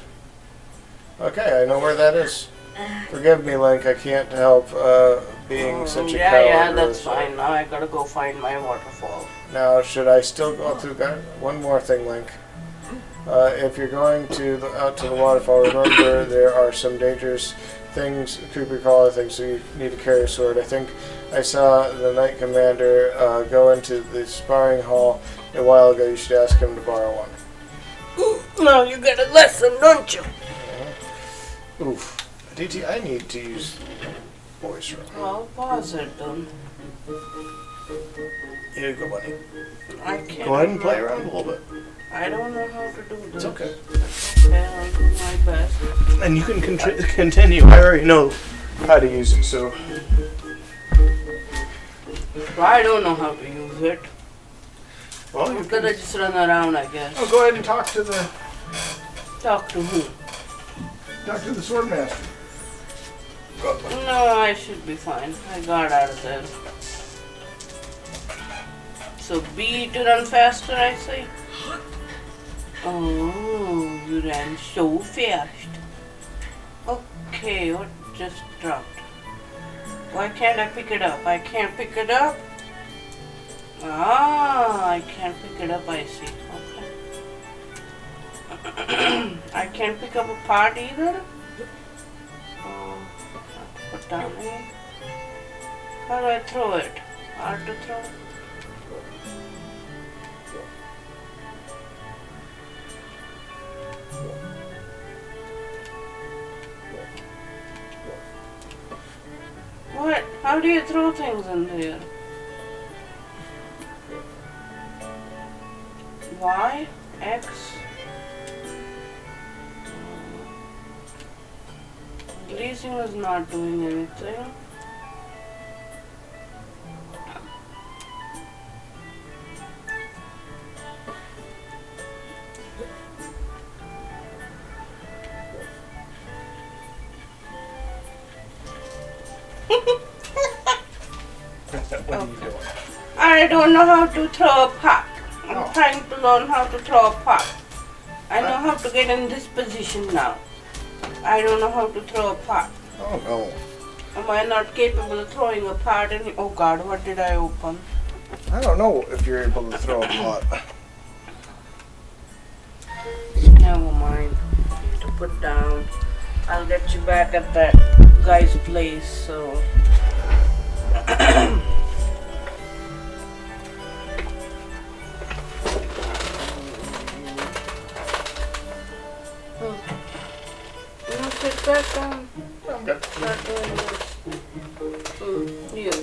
Okay, I know where that is. Forgive me, Link. I can't help being such a coward. Yeah, that's fine. Now I gotta go find my waterfall. Now, should I still go through that? One more thing, Link. If you're going out to the waterfall, remember there are some dangerous things, creepy crawler things, so you need to carry a sword. I think I saw the Knight Commander go into the sparring hall a while ago. You should ask him to borrow one. Now you get a lesson, don't you? Oof. DT, I need to use voice room. Well, pause it then. Here you go, buddy. I can't. Go ahead and play around a little bit. I don't know how to do this. It's okay. Okay, I'll do my best. And you can continue. I already know how to use it, so. I don't know how to use it. Well, you I'm gonna just run around, I guess. Oh, go ahead and talk to the Talk to who? sword master. No, I should be fine. I got out of there. So B to run faster, I say. Oh, you ran so fast. Okay, what just dropped? Why can't I pick it up? I can't pick it up? Ah, I can't pick it up, I see. Okay. I can't pick up a part either? Oh, put down here. How do I throw it? Hard to throw? What? How do you throw things in there? Y? X? Greasing is not doing anything. What are you doing? I don't know how to throw a pot. I'm trying to learn how to throw a pot. I know how to get in this position now. I don't know how to throw a pot. Oh no. Am I not capable of throwing a pot? Oh God, what did I open? I don't know if you're able to throw a pot. Never mind. To put down. I'll get you back at that guy's place. So. You sit back down. I'm good. Start doing this. Here.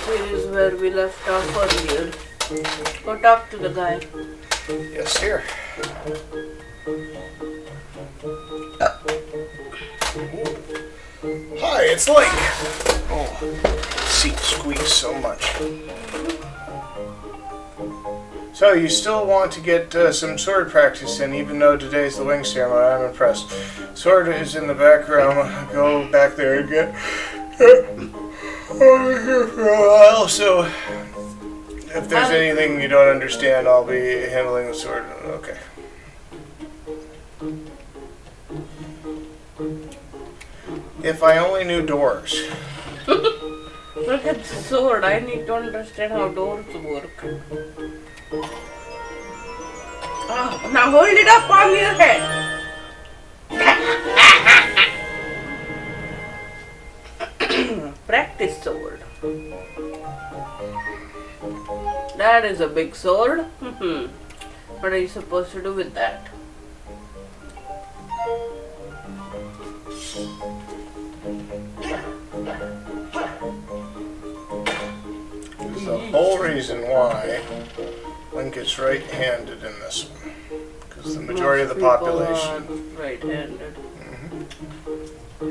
Here is where we left off earlier. Go talk to the guy. Yes, here. Hi, it's Link. Oh, seat squeaks so much. So, you still want to get some sword practice in, even though today's the wing ceremony. I'm impressed. Sword is in the background. Go back there and get over here for a while. So, if there's anything you don't understand, I'll be handling the sword. Okay. If I only knew doors. Look at the sword. I need to understand how doors work. Oh, now hold it up on your head. Practice sword. That is a big sword. What are you supposed to do with that? This is the whole reason why Link is right-handed in this one. Because the majority of the population... right-handed.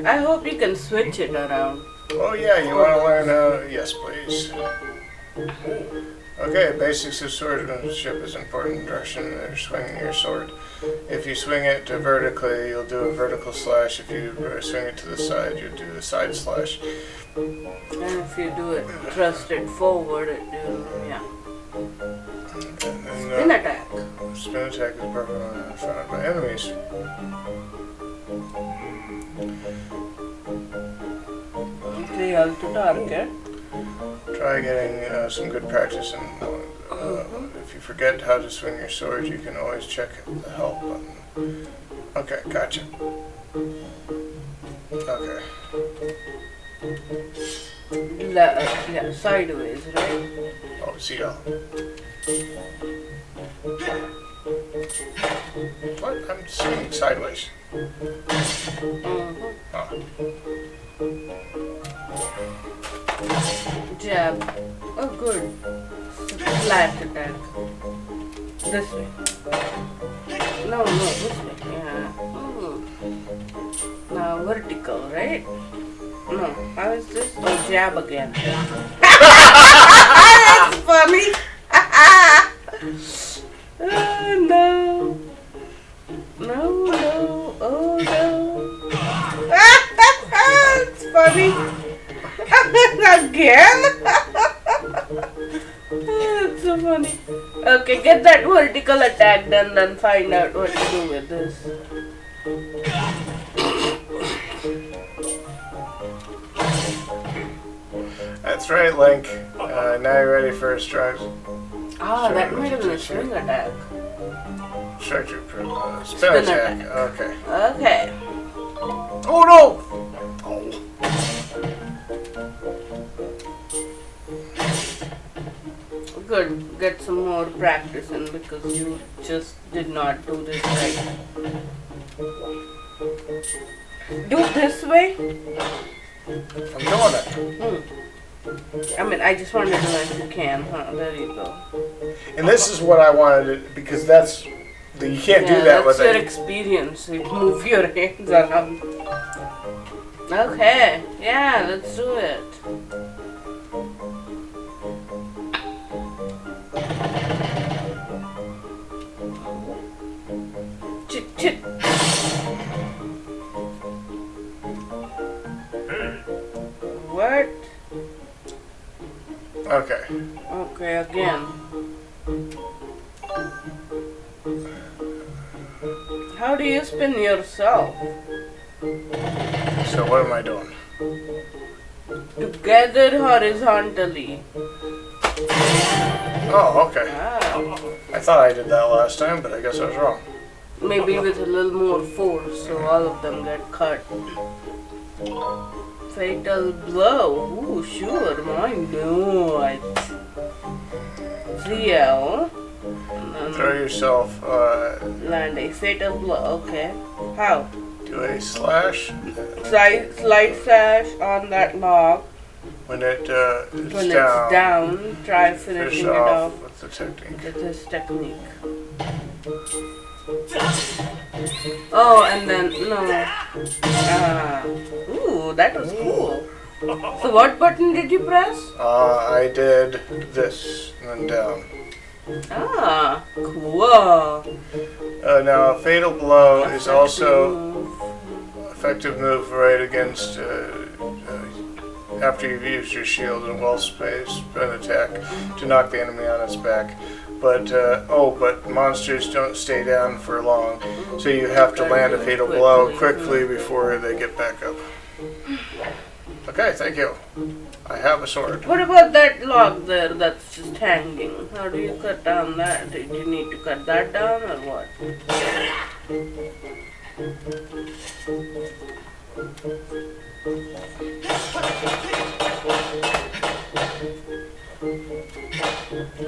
I hope you can switch it around. Oh yeah, you want to learn how... Yes, please. Okay, basics of swordsmanship is important direction in swinging your sword. If you swing it vertically, you'll do a vertical slash. If you swing it to the side, you'll do a side slash. And if you do it, thrust it forward, it will, yeah. Spin attack. Spin attack is perfect when found by enemies. Real to target. Try getting some good practice in if you forget how to swing your sword, you can always check the help button. Okay, gotcha. Okay. Yeah, sideways, right? Oh, ZL. What? I'm swinging sideways. Oh. Jab. Oh, good. Flat attack. This way. No, this way. Yeah. Now vertical, right? No. How is this? Oh, jab again. That's funny. Oh, no. No. Oh, no. It's funny. Again? That's so funny. Okay, get that vertical attack done, then find out what to do with this. That's right, Link. Now you're ready for a strike. Ah, that might have been a swing attack. Strike your spin attack. Okay. Okay. Oh no! Oh. Good. Get some more practice in because you just did not do this right. Do it this way. I'm doing it. I mean, I just wanted to know if you can. Huh? There you go. And this is what I wanted to, because that's you can't do that with it. That's your experience. You move your hands around. Okay. Yeah, let's do it. Chit. What? Okay. Okay, again. How do you spin yourself? So what am I doing? Together horizontally. Oh, okay. Ah. I thought I did that last time, but I guess I was wrong. Maybe with a little more force, so all of them get cut. Fatal blow. Ooh, sure, why not? 3L. Throw yourself, Land a fatal blow. Okay. How? do a slash. Slide slash on that log. When it is When down, it's down, try finish finishing it off off with the technique. with this technique. Oh, and then no. Ooh, that was cool. So what button did you press? I did this and then down. Ah, cool. Now, a fatal blow is Effective also move. effective move right against after you've used your shield and well spaced an attack to knock the enemy on its back. But but monsters don't stay down for long, so you have to land a fatal blow quickly before they get back up. Okay, thank you. I have a sword. What about that log there that's just hanging? How do you cut down that? Did you need to cut that down or what?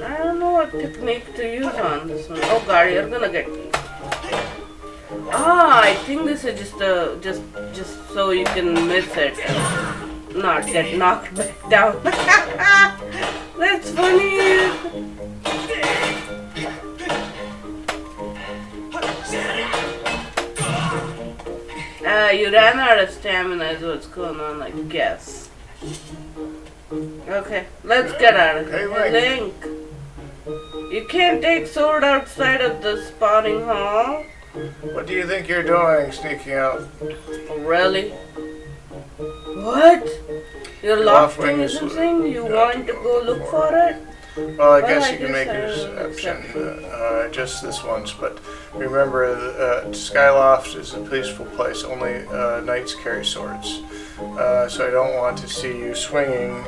I don't know what technique to use on this one. Oh god, you're gonna get me. Ah, I think this is just so you can miss it and not get knocked back down. That's funny. You ran out of stamina is what's going on, I guess. Okay, let's get out of here. Hey, Link. You can't take sword outside of the spawning hall. What do you think you're doing, sneaking out? Really? What? Your loft Left wing thing is isn't saying you got want to to go go look for for it? Well, I Well, guess I you can guess make an I don't exception accept just this once, but remember, Skyloft is a peaceful place. Only knights carry swords, so I don't want to see you swinging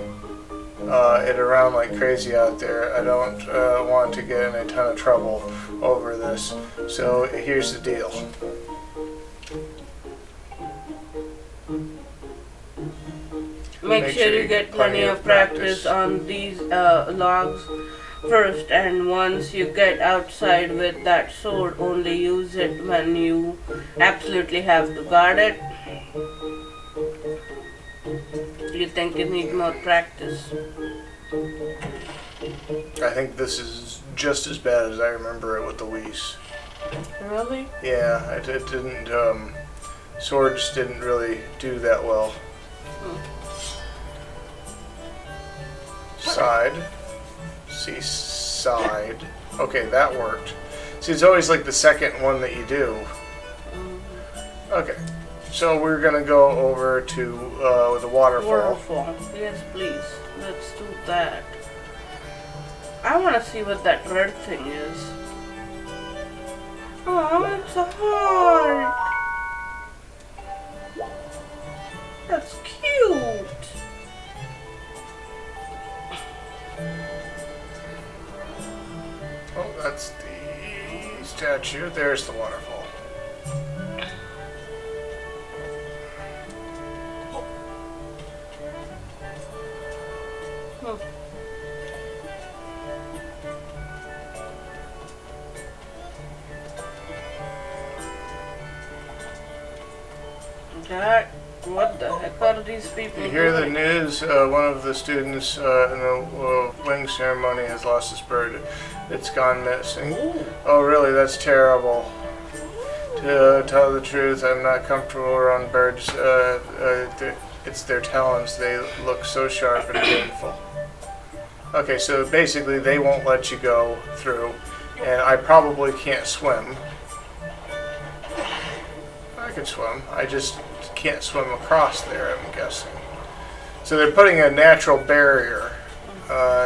it around like crazy out there. I don't want to get in a ton of trouble over this. So here's the deal. Make sure you get plenty of practice on these logs first, and once you get outside with that sword, only use it when you absolutely have to guard it. You think you need more practice? I think this is just as bad as I remember it with the Whis. Really? Yeah, it didn't. Swords didn't really do that well. Side. See, side. Okay, that worked. See, it's always like the second one that you do. Okay, so we're gonna go over to the waterfall. Waterfall. Yes, please. Let's do that. I want to see what that red thing is. Oh, it's a heart. That's cute. Oh, that's the statue. There's the waterfall. Hmm. That, what the heck are these people You hear the doing? news, one of the students in the wing ceremony has lost his bird. It's gone missing. Oh, really? That's terrible. To tell the truth, I'm not comfortable around birds. It's their talons. They look so sharp and painful. Okay, so basically they won't let you go through, and I probably can't swim. I can swim. I just can't swim across there, I'm guessing. So they're putting a natural barrier,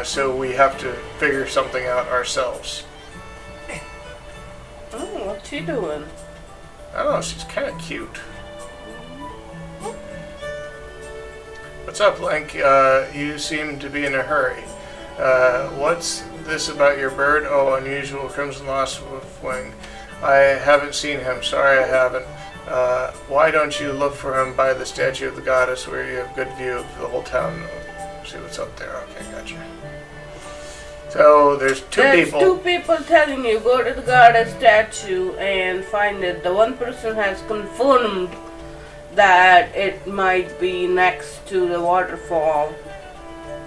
so we have to figure something out ourselves. Oh, what's she doing? I don't know, she's kind of cute. What's up, Link? You seem to be in a hurry. What's this about your bird? Oh, unusual crimson lost wing. I haven't seen him. Sorry, I haven't. Why don't you look for him by the statue of the goddess where you have good view of the whole town? See what's up there. Okay, gotcha. So there's There's two people telling you go to the goddess statue and find it. The one person has confirmed that it might be next to the waterfall.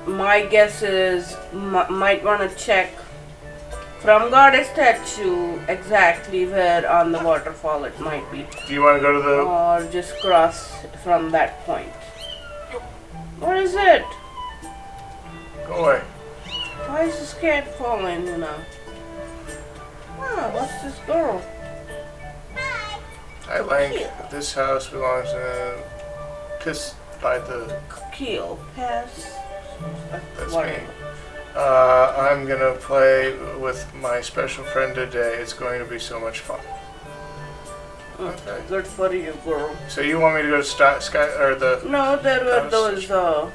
my guess is might want to check from Goddess Statue exactly where on the waterfall it might be. Do you want to go to the... Or just cross from that point. What is it? Go away. Why is this cat falling, you know? Ah, what's this girl? I like this house belongs to... Pissed by the... Keel. Pass. That's Whatever. me. I'm gonna play with my special friend today. It's going to be so much fun. Okay. Good for you, girl. So you want me to go to Sky or the? No, there were Goddess those the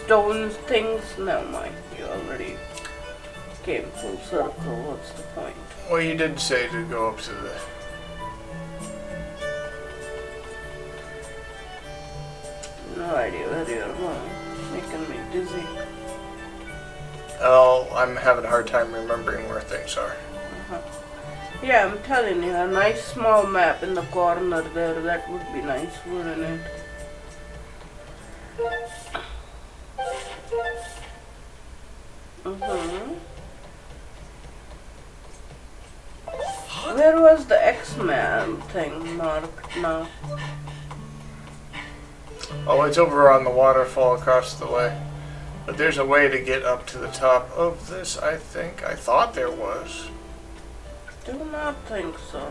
stones things. No, mind. You already came full circle. What's the point? Well, you did say to go up to the. No idea where you're going. Making me dizzy. Oh, I'm having a hard time remembering where things are. Yeah, I'm telling you, a nice small map in the corner there. That would be nice, wouldn't it? Where was the X-Man thing marked now? Oh, it's over on the waterfall across the way. But there's a way to get up to the top of this, I think. I thought there was. Do not think so.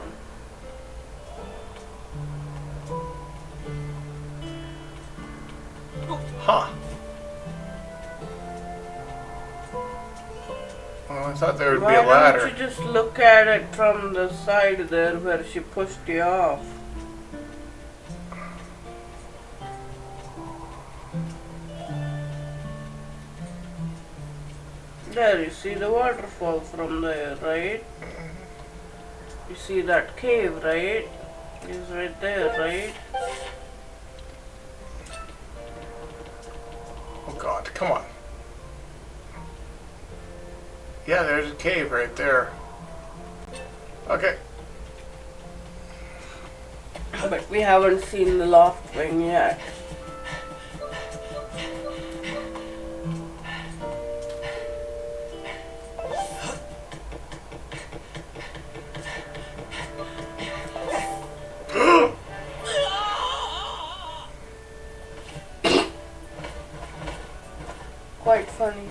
Huh. Well, I thought there would be a Why ladder. don't you just look at it from the side there where she pushed you off? There, you see the waterfall from there, right? You see that cave, right? It's right there, right? Oh God, come on. Yeah, there's a cave right there. Okay. But we haven't seen the loft thing yet. Quite funny.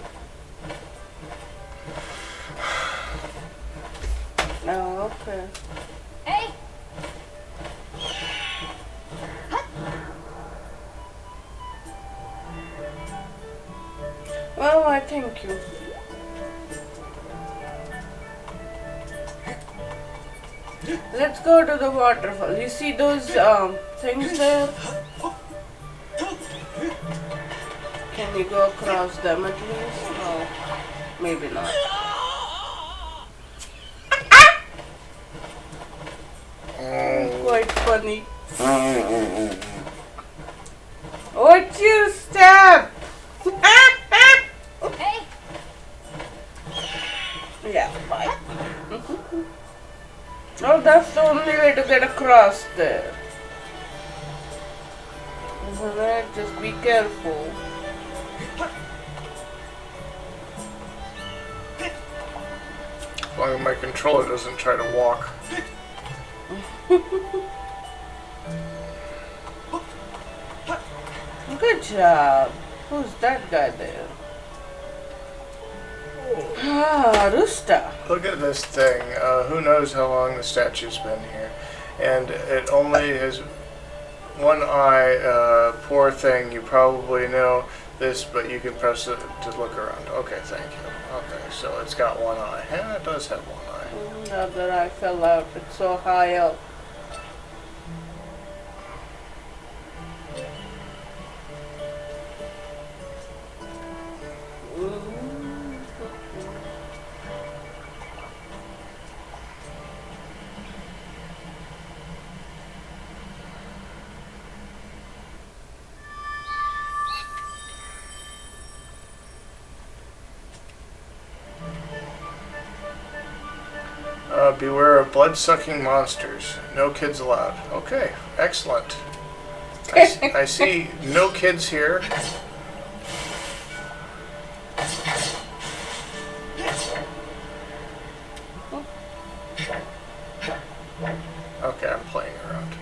No, okay. Hey! Well, I thank you. Let's go to the waterfall. You see those things there? Can you go across them at least? No, maybe not. Quite funny. Would you stop? Hey! Yeah, bye. Oh, that's the only way to get across there. Isn't it? Just be careful. As long as my controller doesn't try to walk. Good job. Who's that guy there? Ah, Rusta. Look at this thing. Who knows how long the statue's been here. And it only has one eye. Poor thing, you probably know this, but you can press it to look around. Okay, thank you. Okay, so it's got one eye. And it does have one eye. Now that I fell out, it's so high up. Beware of blood-sucking monsters. No kids allowed. Okay, excellent. I see no kids here. flying around.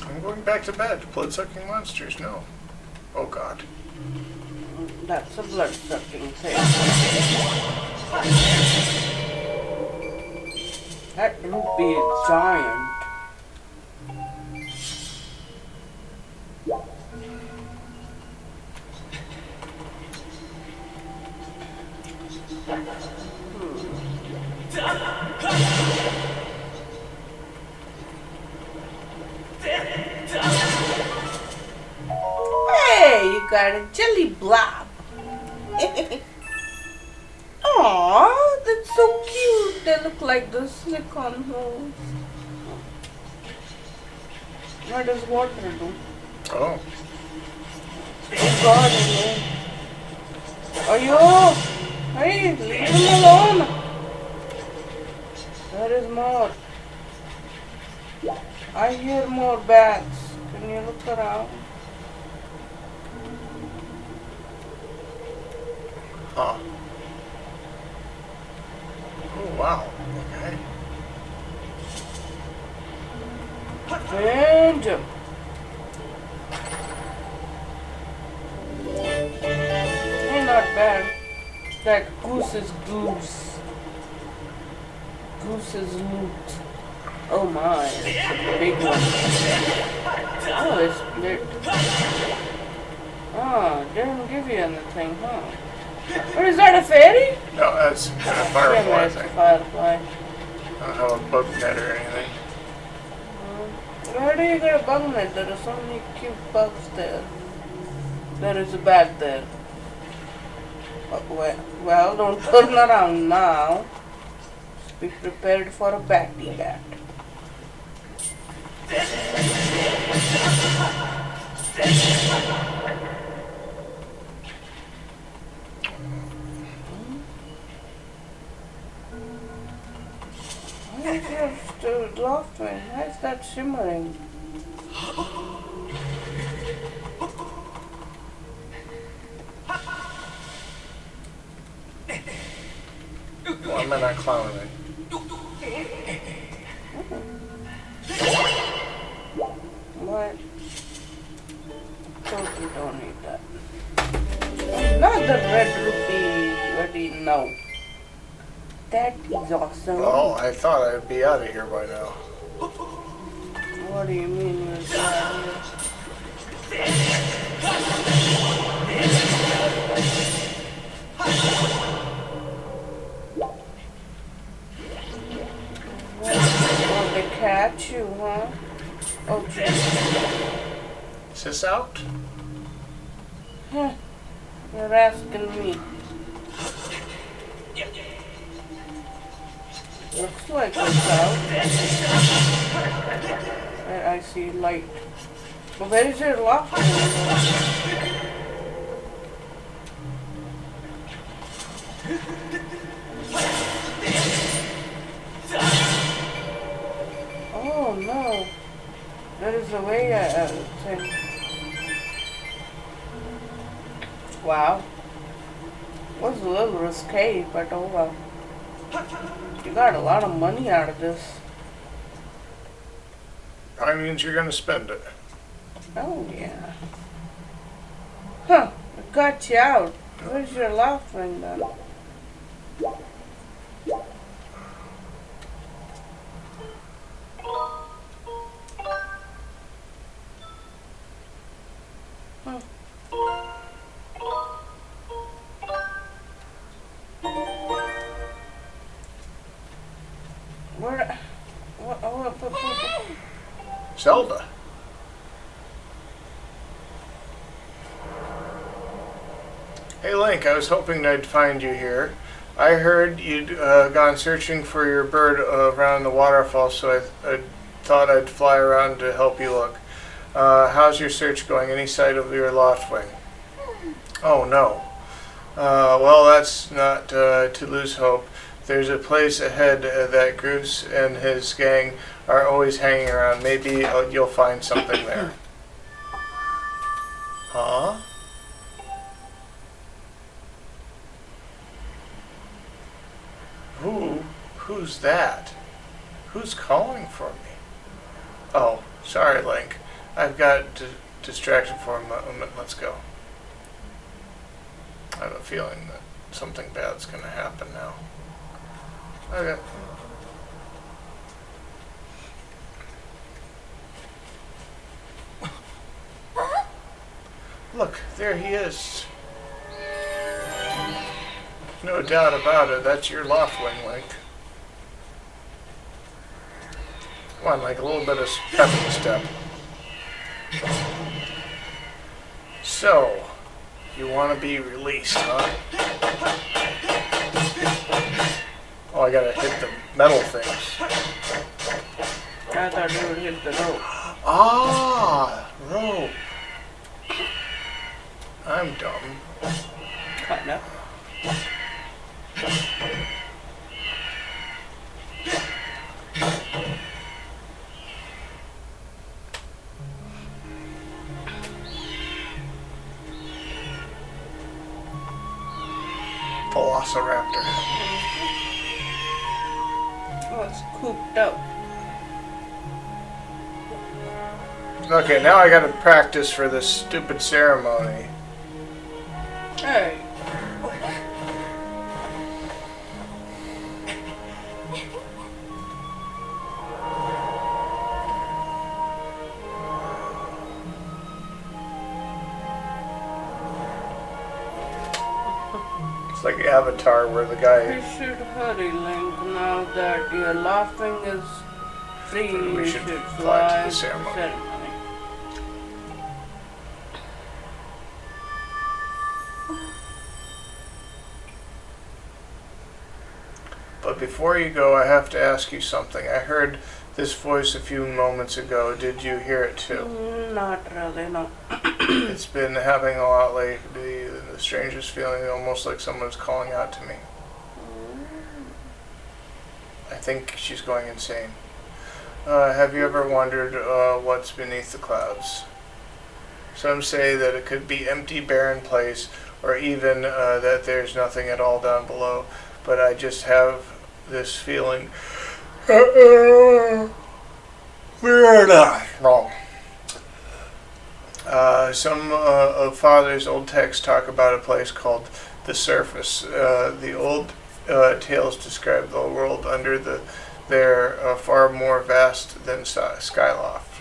I'm going back to bed. Blood-sucking monsters, no. Oh god. That's a blood-sucking thing. That rupee is giant. Hey, you got a jelly blob. Aw, that's so cute. They look like the silicone holes. What does water do? Oh. Oh god, Ayo! Hey, leave him alone! There is more. I hear more bats. Can you look around? Huh. Oh, wow. Okay. And jump. Hey, not bad. That goose is goose. Goose is loot. Oh my, it's a big one. Oh, it's split. Oh, didn't give you anything, huh? Or is that a fairy? No, that's a firefly, I It's a think. firefly. I don't have a bug net or anything. Where do you get a bug net? There are so many cute bugs there. There is a bat there. Well, don't turn around now. Just be prepared for a batty bat. Just laughing. Why is that shimmering? Why am I not climbing it? What? Totally don't need that. Not the red rupee. What do you know? That is awesome. Oh, I thought I'd be out of here by now. What do you mean you're out Oh, they catch you, huh? Oh, geez. Is this out? Huh. You're asking me. Looks like it's out. I see light. Well, where is your lock? Oh no. There is a way thing. Wow. Was a little risque, but oh well. You got a lot of money out of this. Probably means you're gonna spend it. Oh yeah. Huh. I got you out. Where's your laugh ring then? Huh. Where? What? Zelda. Hey Link, I was hoping I'd find you here. I heard you'd gone searching for your bird around the waterfall, so I thought I'd fly around to help you look. How's your search going? Any sight of your loft wing? Oh no. Well, that's not to lose hope. There's a place ahead that Goose and his gang are always hanging around. Maybe you'll find something there. Huh? Who's that? Who's calling for me? Oh, sorry, Link. I've got distracted for a moment. Let's go. I have a feeling that something bad's going to happen now. Okay. Look, there he is. No doubt about it, that's your Loftwing, Link. Come on, like a little bit of pep in the step. So, you want to be released, huh? Oh, I gotta hit the metal things. I thought you would hit the rope. Ah, rope. I'm dumb. Kinda. Velociraptor. Oh, it's cooped up. Okay, now I gotta practice for this stupid ceremony. Hey. It's like Avatar where the guy... You should hurry, Link, now that your laughing is free. We You should should fly fly to the ceremony. But before you go, I have to ask you something. I heard this voice a few moments ago. Did you hear it too? Not really, no. It's been happening a lot lately. The strangest feeling, almost like someone's calling out to me. I think she's going insane. Have you ever wondered what's beneath the clouds? Some say that it could be empty, barren place, or even that there's nothing at all down below. But I just have this feeling. We're not wrong. Some of Father's old texts talk about a place called the Surface. The old tales describe the world under there far more vast than Skyloft.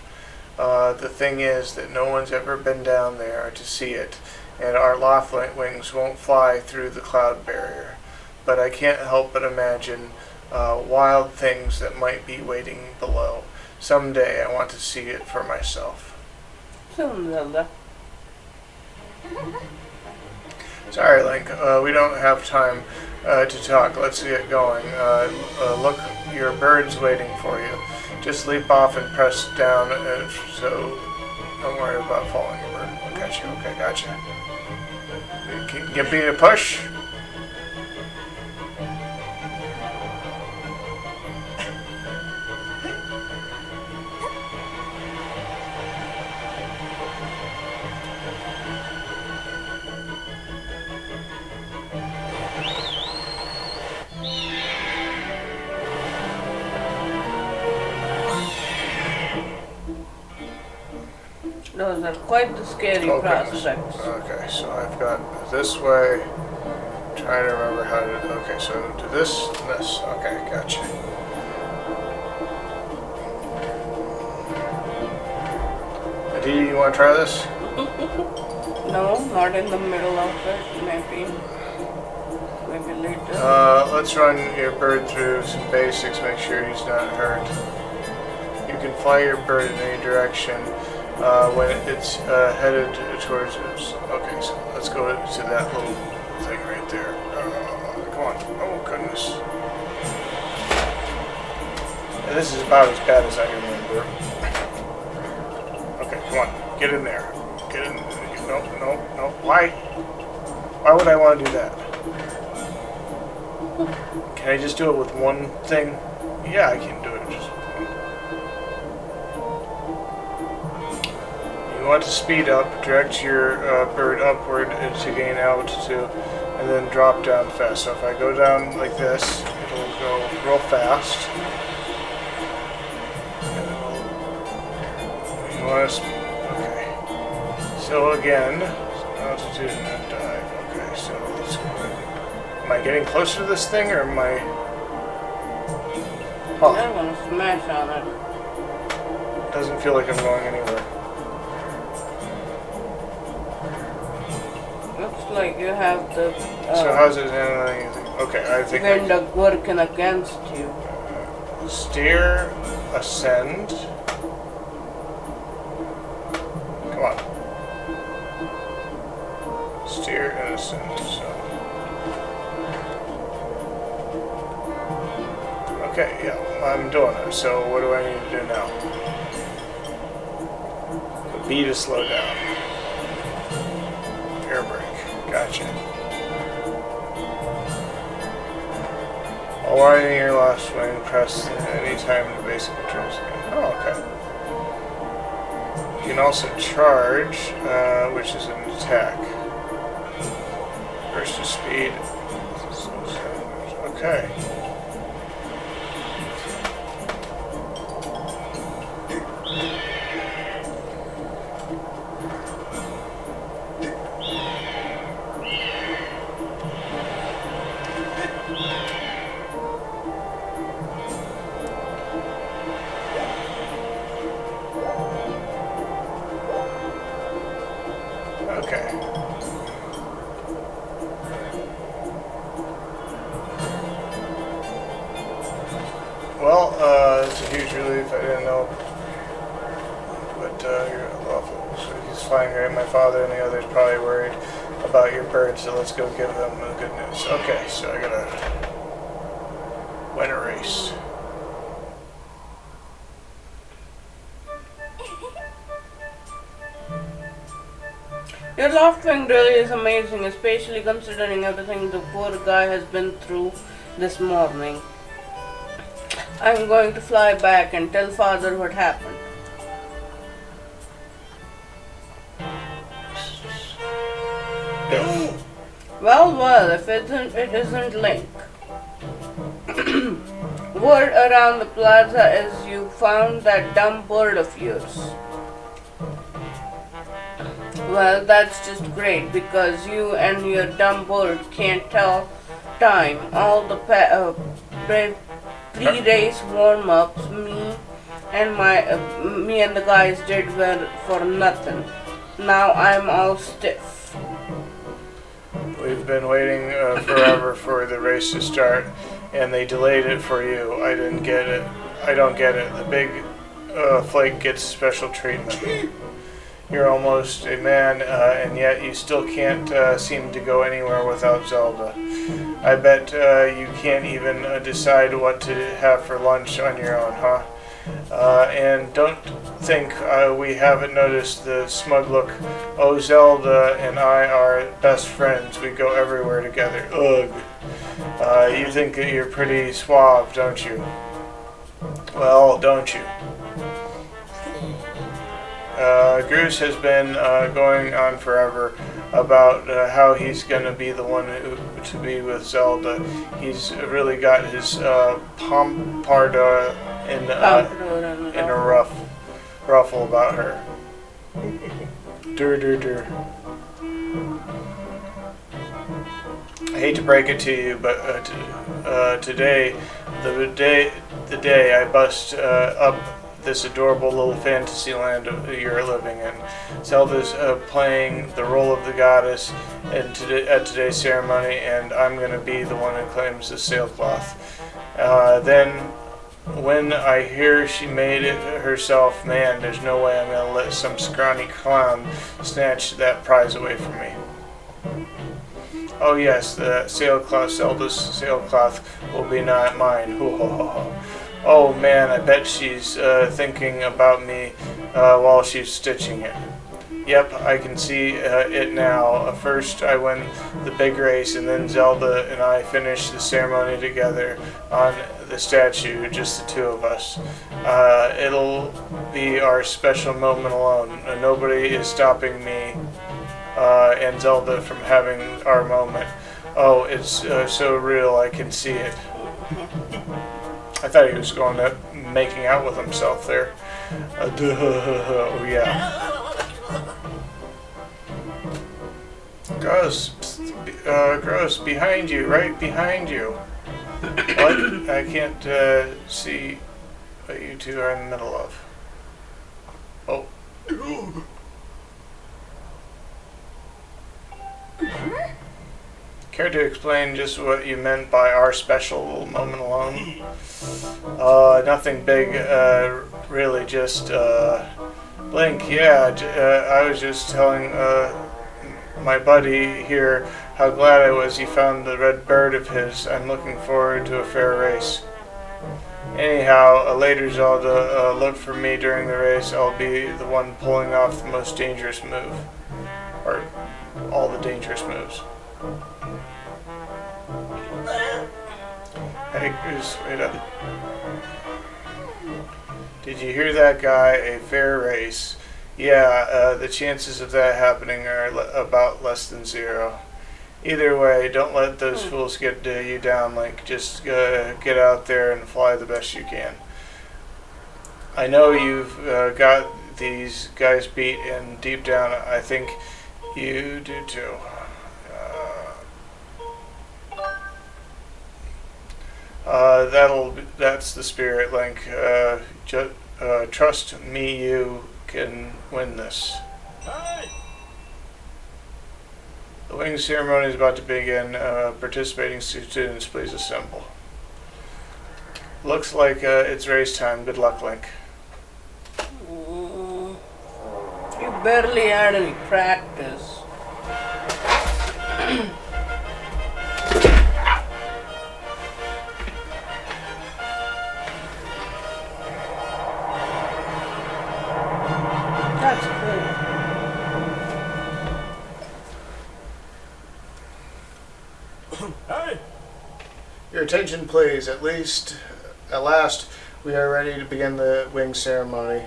The thing is that no one's ever been down there to see it, and our Loftwings won't fly through the cloud barrier. But I can't help but imagine wild things that might be waiting below. Someday I want to see it for myself. Soon, Zelda. Sorry, Link. We don't have time to talk. Let's get going. Look, your bird's waiting for you. Just leap off and press down, so don't worry about falling, your bird. I got you. Okay, gotcha. Give me a push. Those are quite the scary prospects. Okay, so I've got this way. Trying to remember how to. Okay, so do this and this. Okay, gotcha. Aditi, you want to try this? No, not in the middle of it. Maybe later. Let's run your bird through some basics. Make sure he's not hurt. You can fly your bird in any direction. When it's headed towards us. Okay, so let's go to that little thing right there. Come on. Oh, goodness. And this is about as bad as I can remember. Okay, come on. Get in there. Get in. No. Why? Why would I want to do that? Can I just do it with one thing? Yeah, I can do it. You want to speed up, direct your bird upward to gain altitude, and then drop down fast. So if I go down like this, it'll go real fast. You want us? Okay. So again, altitude and then dive. Okay, so let's go. Am I getting closer to this thing, or am I? Huh. I'm gonna smash on it. Doesn't feel like I'm going anywhere. Looks like you have the So how's it handling? Okay, I think wind working against you. steer, ascend. Come on. Steer and ascend. So. Okay, yeah, I'm doing it. So what do I need to do now? B to slow down. Air brake. Gotcha. While riding your last swing, press any time the basic controls again. Oh, okay. You can also charge, which is an attack. Burst of speed. Okay. Okay. Well, it's a huge relief. I didn't know. But you're awful. So he's flying great. My father and the others probably worried about your bird, so let's go give them the good news. Okay, so I gotta win a race. Your laughing really is amazing, especially considering everything the poor guy has been through this morning. I'm going to fly back and tell father what happened. Well, if it isn't Link. Word around the plaza is you found that dumb bird of yours. Well, that's just great because you and your dumb bird can't tell time. All the pre-race warm-ups me and the guys did were for nothing. Now I'm all stiff. We've been waiting forever for the race to start, and they delayed it for you. I didn't get it. I don't get it. The big flake gets special treatment. You're almost a man, and yet you still can't seem to go anywhere without Zelda. I bet you can't even decide what to have for lunch on your own, huh? And don't think we haven't noticed the smug look. Oh, Zelda and I are best friends. We go everywhere together. Ugh. You think that you're pretty suave, don't you? Well, don't you? Goose has been going on forever about how he's going to be the one to be with Zelda. He's really got his pomparda in a ruffle about her. Dur. I hate to break it to you, but today, the day I bust up this adorable little fantasy land you're living in. Zelda's playing the role of the goddess at today's ceremony, and I'm going to be the one who claims the sailcloth. Then, when I hear she made it herself, man, there's no way I'm going to let some scrawny clown snatch that prize away from me. Oh yes, the sailcloth, Zelda's sailcloth, will be not mine. Ho ho ho ho. Oh man, I bet she's thinking about me while she's stitching it. Yep, I can see it now. First I win the big race, and then Zelda and I finish the ceremony together on the statue, just the two of us. It'll be our special moment alone. Nobody is stopping me and Zelda from having our moment. Oh, it's so real, I can see it. I thought he was going to making out with himself there. Oh yeah. Gross. Gross. Behind you. Right behind you. What? I can't see what you two are in the middle of. Oh. Care to explain just what you meant by our special moment alone? Nothing big, really, just, Blink, yeah, I was just telling, my buddy here how glad I was he found the red bird of his. I'm looking forward to a fair race. Anyhow, later Zelda, look for me during the race. I'll be the one pulling off the most dangerous move. Or all the dangerous moves. Hey, Goose, wait up. Did you hear that guy? A fair race. Yeah, the chances of that happening are about less than 0. Either way, don't let those fools get you down, Link. Just get out there and fly the best you can. I know you've got these guys beat, and deep down, I think you do too. That's the spirit, Link. Trust me, you can win this. The wing ceremony is about to begin. Participating students, please assemble. Looks like it's race time. Good luck, Link. You barely had any practice. That's cool. Hey! Your attention, please. At last, we are ready to begin the wing ceremony.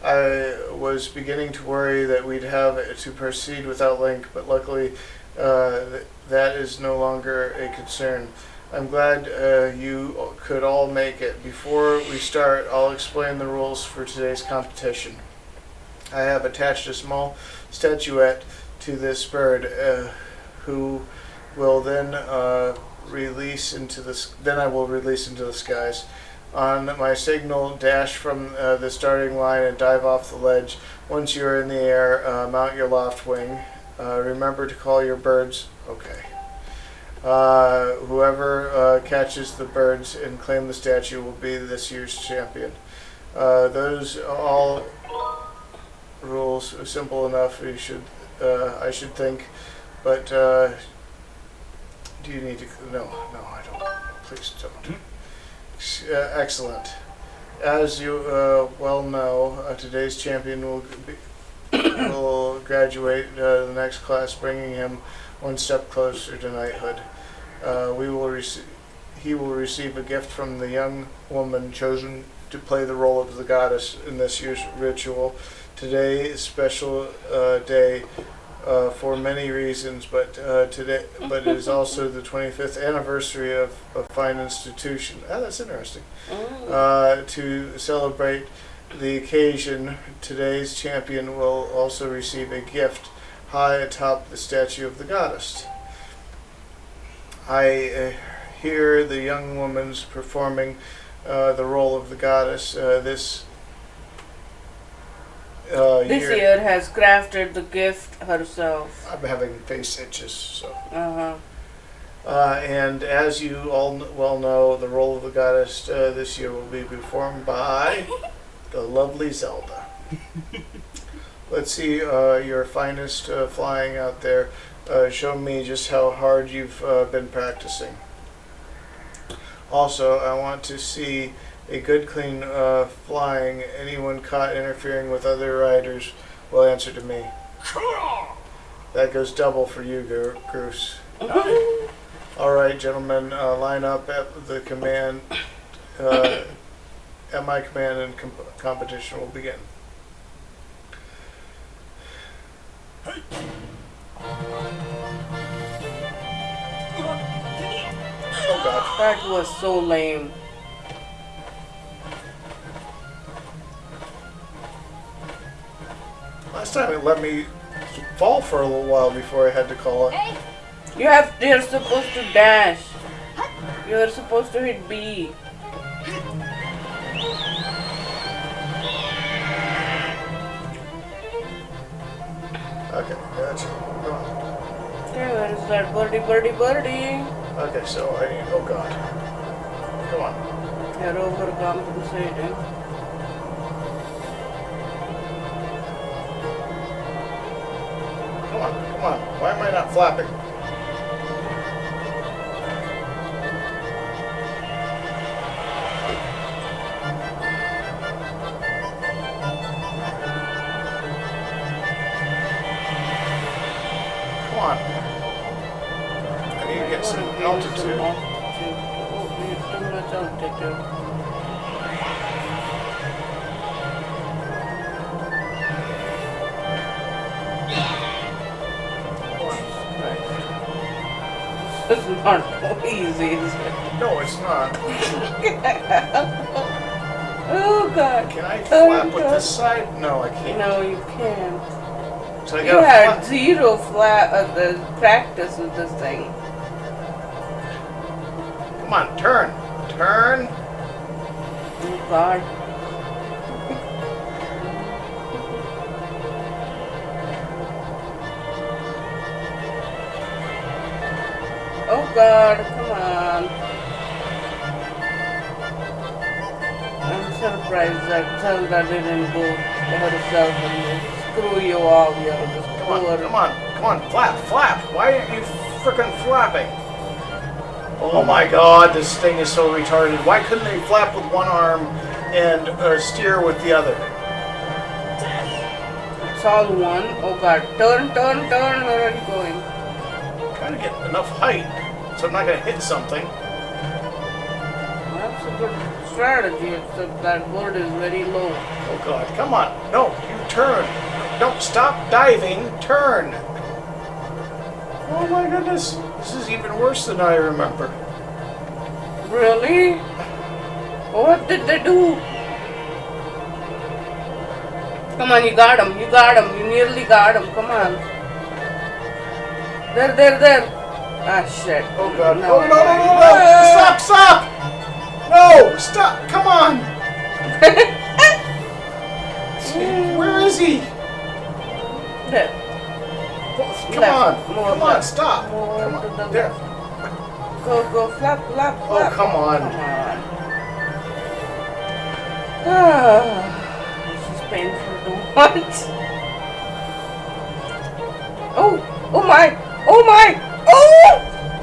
I was beginning to worry that we'd have to proceed without Link, but luckily that is no longer a concern. I'm glad you could all make it. Before we start, I'll explain the rules for today's competition. I have attached a small statuette to this bird, who will then release into the. Then I will release into the skies. On my signal, dash from the starting line and dive off the ledge. Once you're in the air, mount your loft wing. Remember to call your birds. Okay. Whoever catches the birds and claim the statue will be this year's champion. Those all rules are simple enough. You should, I should think, but do you need to? No, I don't. Please don't. Excellent. As you well know, today's champion will graduate the next class, bringing him one step closer to knighthood. He will receive a gift from the young woman chosen to play the role of the goddess in this year's ritual. Today is a special day for many reasons, but it is also the 25th anniversary of a fine institution. That's interesting. To celebrate the occasion, today's champion will also receive a gift high atop the statue of the goddess. I hear the young woman's performing the role of the goddess. This year has crafted the gift herself. I'm having face itches, so. And as you all well know, the role of the goddess this year will be performed by the lovely Zelda. Let's see your finest flying out there. Show me just how hard you've been practicing. Also, I want to see a good clean flying. Anyone caught interfering with other riders will answer to me. That goes double for you, Goose. Alright, gentlemen, line up at the command. At my command, and competition will begin. god. That was so lame. Last time it let me fall for a little while before I had to call it. You're supposed to dash. You're supposed to hit B. Okay, gotcha. Come on. Okay, where is that birdie? Okay, so I need. Oh god. Come on. You're overcompensating. Come on. Why am I not flapping? Come on. I need to get some altitude. Oh, you're too much altitude. This is not easy, is it? No, it's not. Oh god. Can I flap with this side? No, I can't. No, you can't. So I You gotta had flap. zero the practice with this thing. Come on, turn. Turn. Oh god. Oh god, come on. I'm surprised that Zelda didn't go herself and screw you all. You're just Come on, flap. Why aren't you frickin' flapping? Oh my god, this thing is so retarded. Why couldn't they flap with one arm and steer with the other? It's all one. Oh god, turn. Where are you going? I'm trying to get enough height so I'm not gonna hit something. That's a good strategy, except that bird is very low. Oh god, come on. No, you turn. Don't stop diving. Turn. Oh my goodness. This is even worse than I remember. Really? What did they do? Come on, you got him. You nearly got him. Come on. There. Ah, shit. Oh god. No. Oh, no. Stop. No, stop. Come on. Where is he? There. Come Left. on. More Come on, left. stop. More Come to the on. There. left. Go, flap. Oh, come on. This is painful to watch. Oh my! Oh!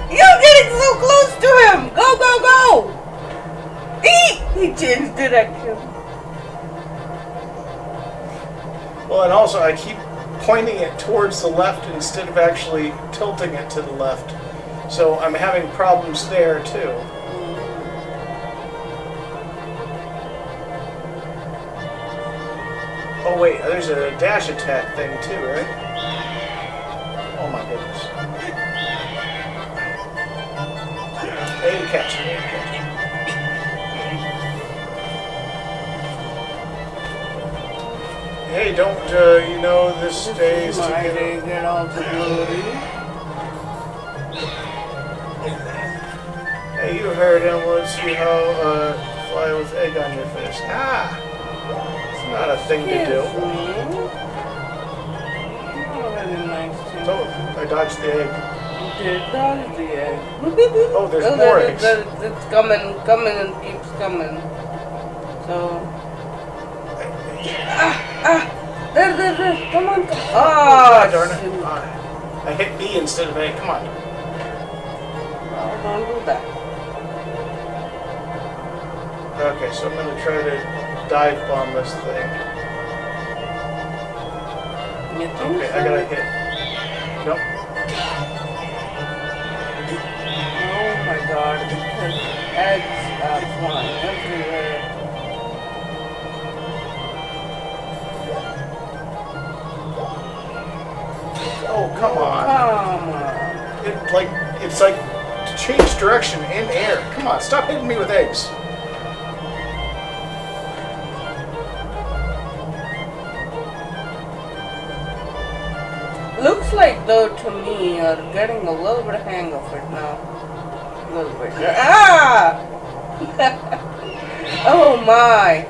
You're getting so close to him! Go! He changed direction. Well, and also I keep pointing it towards the left instead of actually tilting it to the left. So I'm having problems there too. Oh wait, there's a dash attack thing too, right? Oh my goodness. Hey, catch. Hey, don't you know this stays Why together? they get all the glory? Hey, you heard him. Let's see how fly with egg on your face. Ah, it's not a thing to do. Very nice too. So I dodged the egg. Did dodge the egg. Oh, there's more eggs. It's coming and keeps coming. So. There. Come on. Ah, darn it. I hit B instead of A. Come on. Well, don't do that. Okay, so I'm going to try to dive bomb this thing. You think Okay, so? I got to hit. Nope. Oh my god, because eggs are flying everywhere. Oh, come on. Come on. It's like change direction in air. Come on, stop hitting me with eggs. Looks like though to me you're getting a little bit of hang of it now. A little bit. Ah! Oh my!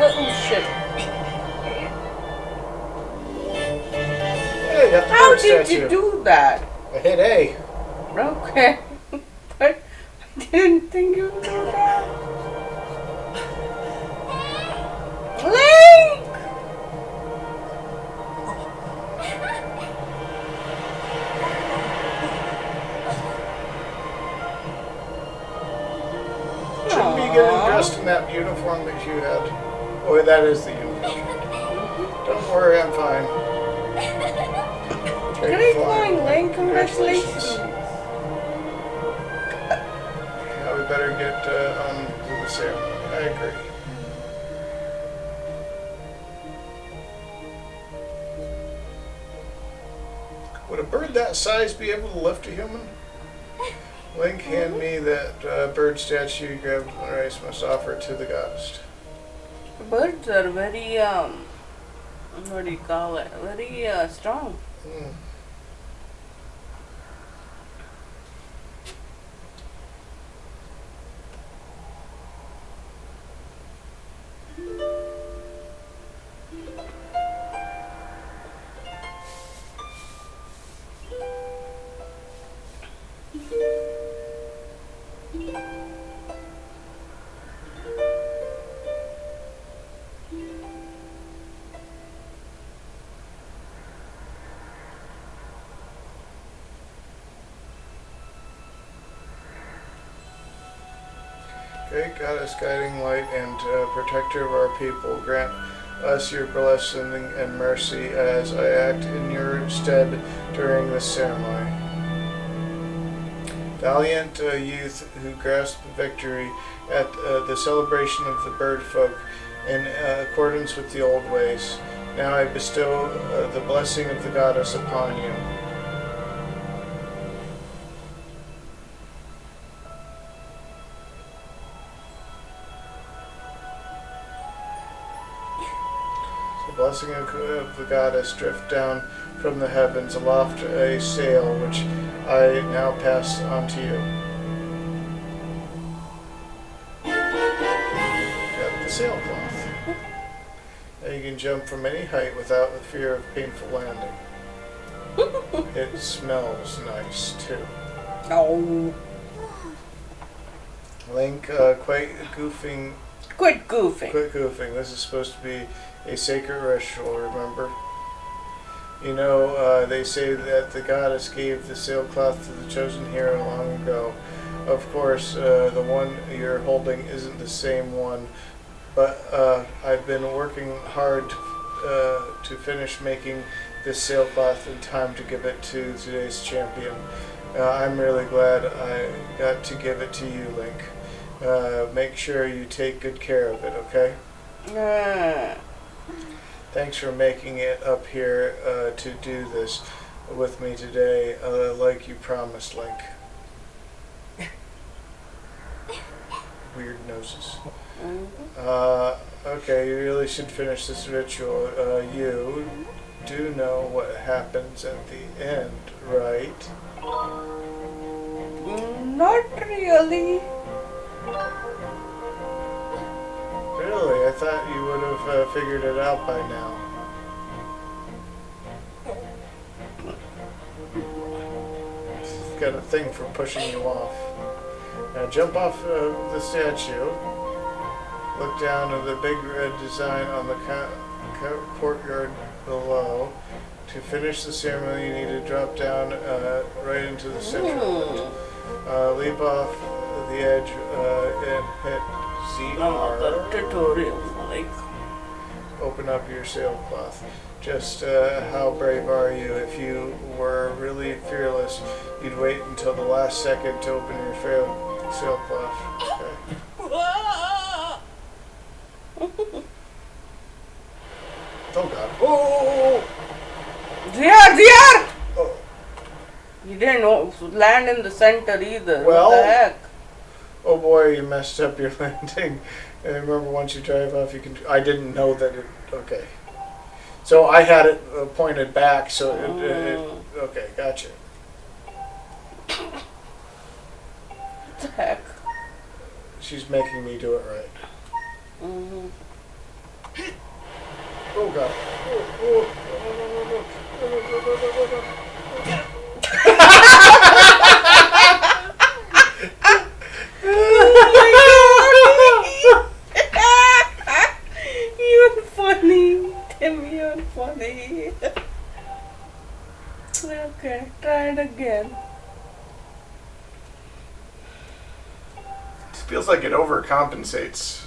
Oh shit. Hey, got the How bird did statue. you do that? I hit A. Okay. But I didn't think you would do that. Link! Shouldn't be getting dressed in that uniform that you had. Oh, that is the uniform. Don't worry, I'm fine. Great flying, Link. Congratulations. Now we better get on to the same. I agree. Would a bird that size be able to lift a human? Link, hand me that bird statue you grabbed from the race. Must offer it to the goddess. Birds are very, what do you call it? Very strong. Hmm. Okay, goddess, guiding light and protector of our people, grant us your blessing and mercy as I act in your stead during this ceremony. Valiant youth who grasped victory at the celebration of the bird folk in accordance with the old ways. Now I bestow the blessing of the goddess upon you. The blessing of the goddess drift down from the heavens aloft a sail which I now pass on to you. Got the sailcloth. Now you can jump from any height without the fear of painful landing. It smells nice too. No. Link, quite goofing. Quit goofing. Quit goofing. This is supposed to be a sacred ritual, remember? You know, they say that the goddess gave the sailcloth to the chosen hero long ago. Of course, the one you're holding isn't the same one, but I've been working hard to finish making this sailcloth in time to give it to today's champion. I'm really glad I got to give it to you, Link. Make sure you take good care of it, okay? Thanks for making it up here to do this with me today, like you promised, Link. Weird noses. Okay, you really should finish this ritual. You do know what happens at the end, right? Not really. Really? I thought you would have figured it out by now. Got a thing for pushing you off. Now jump off the statue. Look down at the big red design on the courtyard below. To finish the ceremony, you need to drop down right into the center. Leap off the edge and hit Another ZR. tutorial, like. Open up your sailcloth. Just how brave are you? If you were really fearless, you'd wait until the last second to open your sailcloth. Okay. Oh god. Oh! ZR! Oh. You didn't land in the center either. Well- What the heck? Oh boy, you messed up your landing. And remember, once you drive off, you can. I didn't know that it. Okay. So I had it pointed back, so it okay, gotcha. What the heck? She's making me do it right. Mm-hmm. Oh god. You're funny. Tim, you're funny. Okay, try it again. It feels like it overcompensates.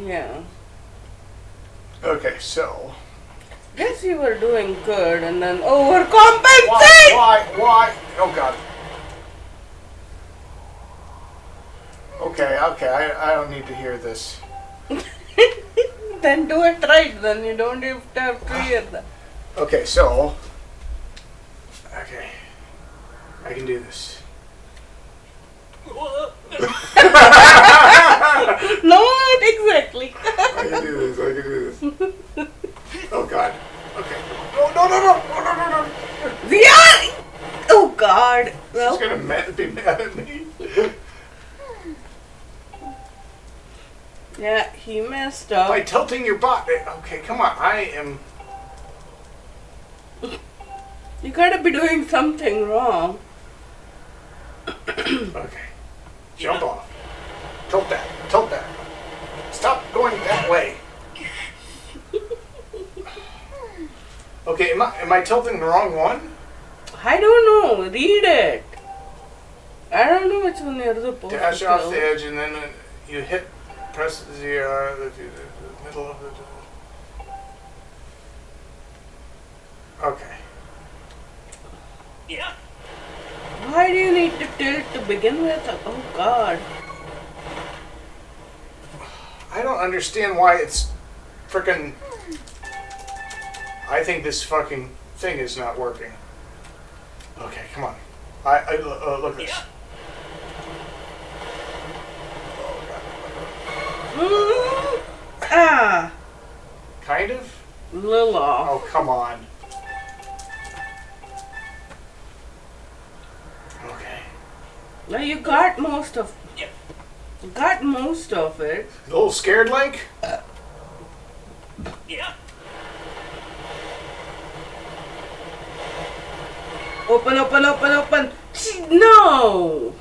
Yeah. Okay, so. Guess you were doing good and then overcompensate! Why? Oh god. Okay, I don't need to hear this. Then do it right, then you don't have to hear that. Okay, so. Okay. I can do this. Not exactly. I can do this. Oh god. Okay. No. Yeah! Oh god. Well, She's gonna be mad at me. yeah, he messed up. By tilting your butt. Okay, come on. I am. You gotta be doing something wrong. Okay. Jump off. Tilt that. Stop going that way. Okay, am I tilting the wrong one? I don't know. Read it. I don't know which one you're supposed Dash to off do. the edge and then you press the ZR, the middle of it. Okay. Yeah. Why do you need to tilt to begin with? Oh god. I don't understand why it's frickin'. I think this fucking thing is not working. Okay, come on. Look at this. Ah. Kind of? Little off. Oh, come on. Okay. Now you got most of. You got most of it. A little scared, Link? Yeah. Open. No!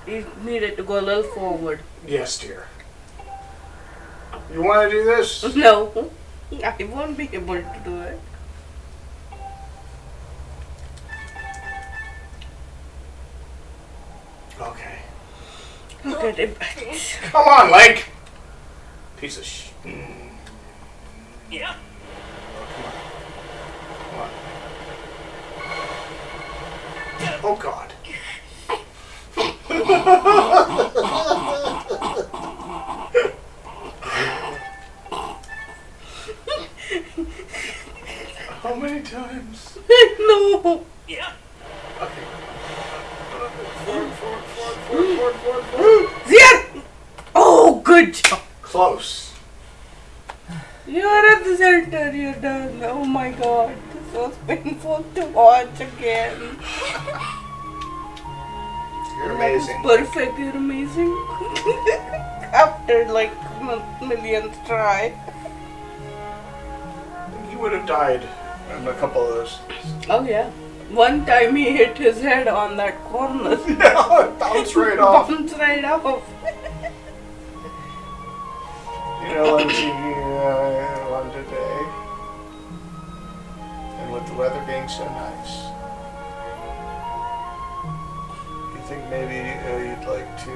You needed to go a little forward. Yes, dear. You want to do this? No. I won't be able to do it. Okay. Look at it. Come on, Link! Piece of sh... Yeah. Come on. Oh, God. How many times? No. Yeah. Okay. Forward. Zia! Oh, good job. Close. You're at the center. You're done. Oh my god. This was painful to watch again. You're amazing. Perfect. You're amazing. After like millionth try. He would have died in a couple of those. Oh yeah. One time he hit his head on that corner. Yeah, it bounced right off. Bounced right off. You know, Lindsay, one today. the weather being so nice. You think maybe you'd like to,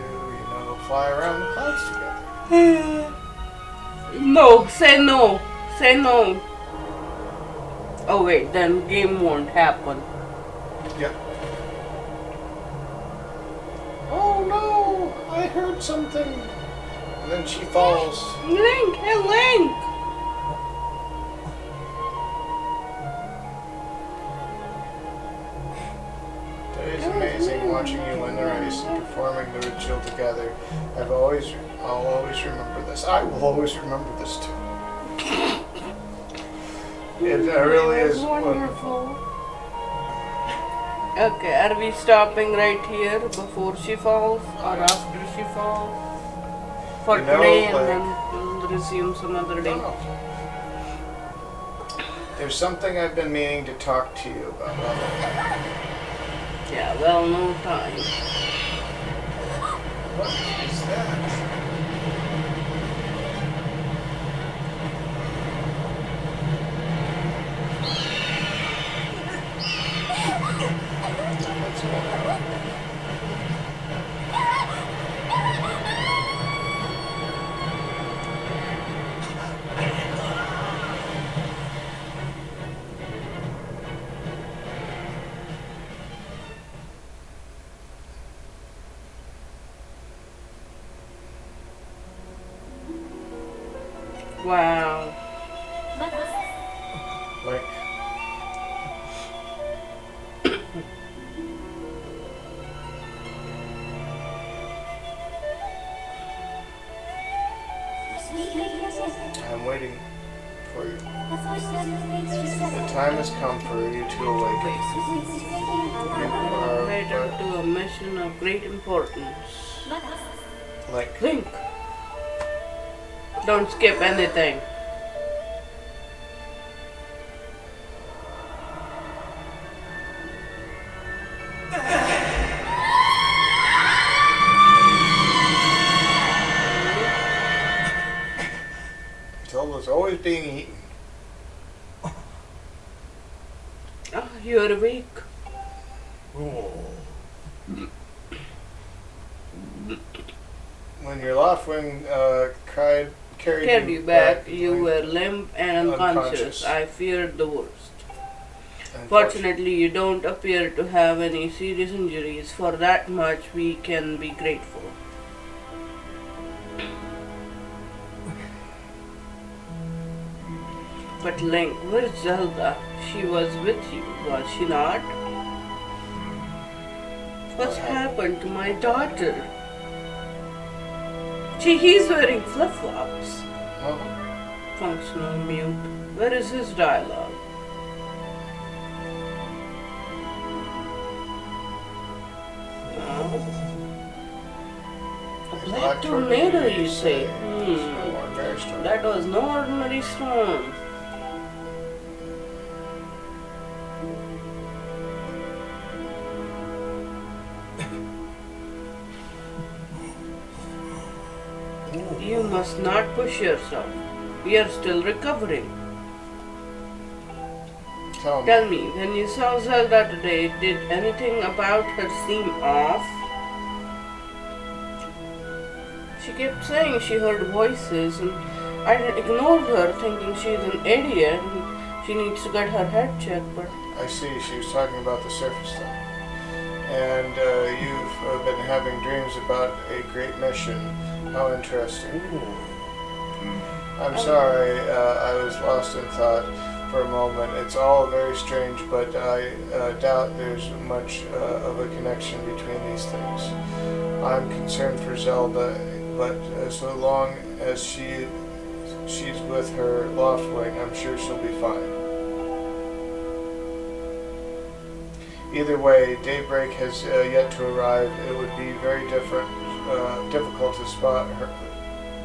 fly around the clouds together? No, say no. Say no. Oh wait, then game won't happen. Yep. Oh no! I heard something. And then she falls. Link, hey Link! It is amazing watching you win the race and performing the ritual together. I'll always remember this. I will always remember this too. It really is wonderful. Okay, are we stopping right here before she falls or after she falls? For today and then we'll resume some other day. No. There's something I've been meaning to talk to you about. Yeah, well, no time. What is that? Wow. Like, I'm waiting for you. The time has come for you to awaken. You are Headed to a mission of great importance. like, Link! Don't skip anything. Zelda's always being eaten. Ah, you're awake. When your Loftwing carried You back. You were limp and unconscious. I feared the worst. Fortunately, you don't appear to have any serious injuries. For that much, we can be grateful. But Link, where's Zelda? She was with you, was she not? What's happened to my daughter? He's wearing flip-flops. Functional mute. Where is his dialogue? A black tornado, you say? That was no ordinary storm. You must not push yourself. We are still recovering. Tell me, when you saw Zelda today, did anything about her seem off? She kept saying she heard voices, and I ignored her, thinking she's an idiot and she needs to get her head checked. But I see, she was talking about the surface stuff. And you've been having dreams about a great mission. How interesting. I'm sorry, I was lost in thought for a moment. It's all very strange, but I doubt there's much of a connection between these things. I'm concerned for Zelda, but so long as she's with her Loftwing, I'm sure she'll be fine. Either way, daybreak has yet to arrive. It would be very difficult to spot her,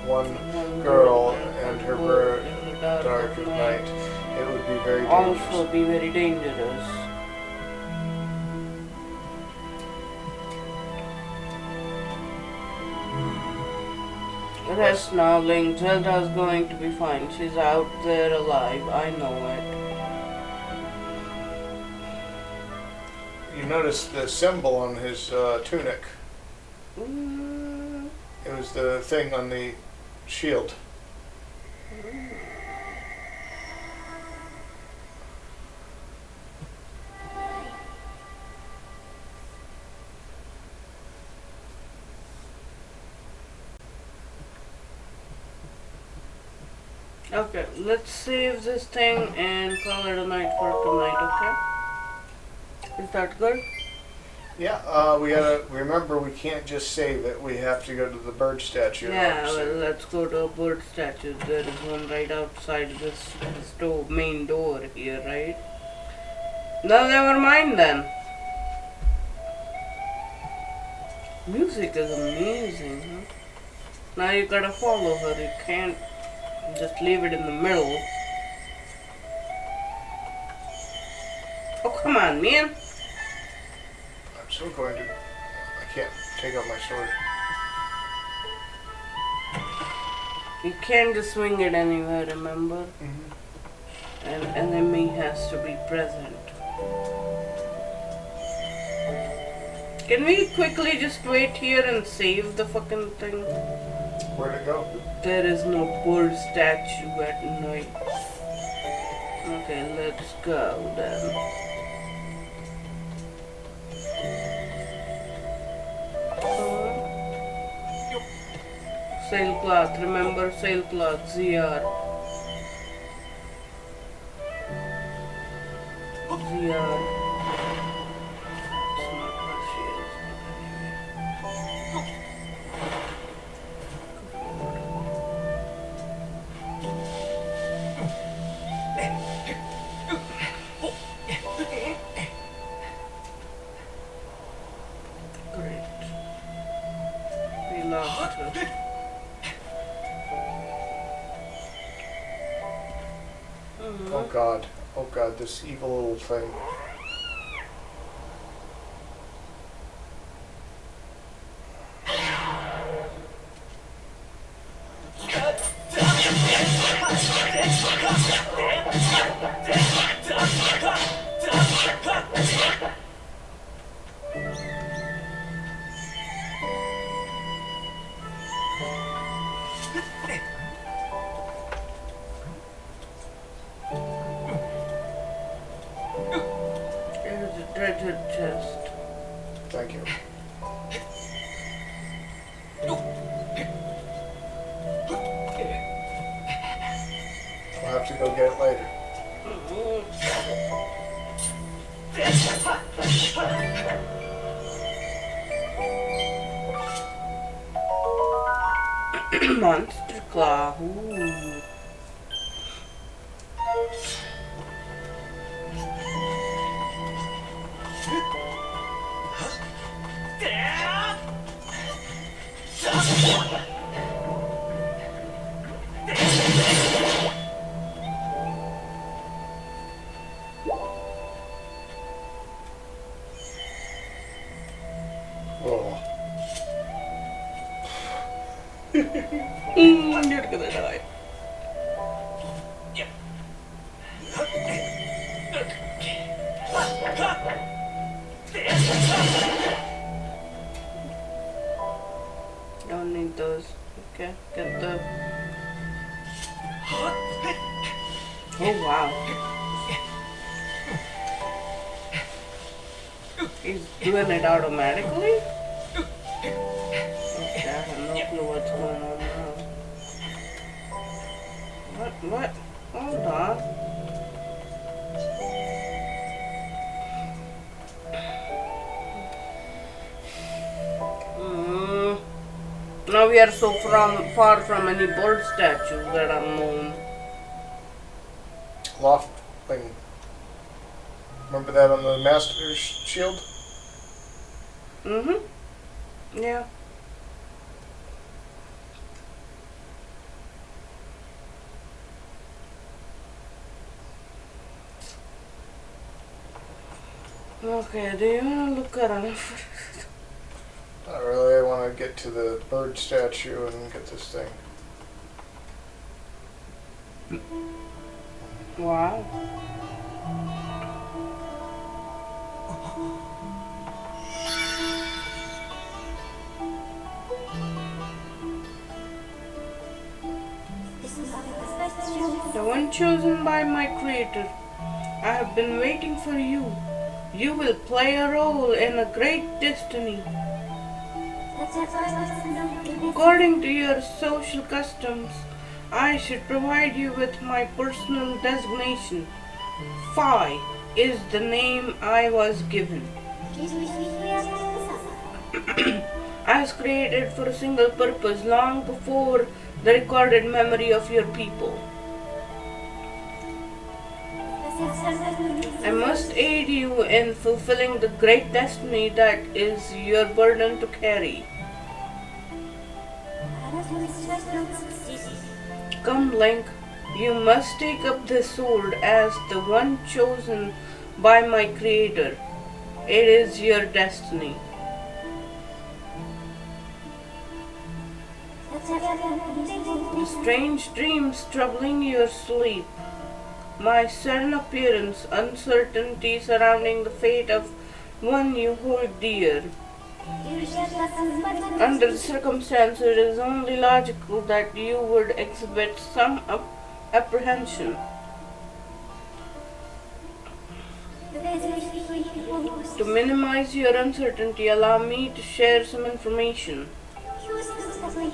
one girl and her bird in the dark of night. It would be very dangerous. Also be very dangerous. Rest now, Link. Zelda's going to be fine. She's out there alive. I know it. you notice the symbol on his tunic? Mm. It was the thing on the shield. Okay, let's save this thing and call it a night for tonight, okay? Is that good? Yeah, we gotta remember we can't just save it. We have to go to the bird statue. Yeah, well, let's go to a bird statue. There is one right outside this main door here, right? No, never mind then. Music is amazing, huh? Now you gotta follow her. You can't just leave it in the middle. Oh, come on, man. I'm still going to. I can't take out my sword. You can't just swing it anywhere, remember? Mm-hmm. An enemy has to be present. Can we quickly just wait here and save the fucking thing? Where'd it go? There is no bird statue at night. Okay, let's go then. Sailcloth, remember sailcloth, ZR. ZR. It's not what she is, but anyway. Great. We lost her. Oh God, this evil little thing. There's a treasure chest. Thank you. We'll have to go get it later. Monster claw. Ooh. Oh. You're gonna die. Don't need those. Okay, get the. Oh wow. He's doing it automatically? Okay, I have no clue what's going on now. What? Hold on. Now we are so far from any bird statues that are known. Loft thing. Remember that on the Master's shield? Mm-hmm. Yeah. Okay, do you want to look around? Not really. I want to get to the bird statue and get this thing. Wow. The one chosen by my Creator. I have been waiting for you. You will play a role in a great destiny. According to your social customs, I should provide you with my personal designation. Phi is the name I was given. I was created for a single purpose long before the recorded memory of your people. I must aid you in fulfilling the great destiny that is your burden to carry. Come, Link, you must take up this sword as the one chosen by my Creator. It is your destiny. The strange dreams troubling your sleep, my sudden appearance, uncertainty surrounding the fate of one you hold dear. Under the circumstances, it is only logical that you would exhibit some apprehension. To minimize your uncertainty, allow me to share some information.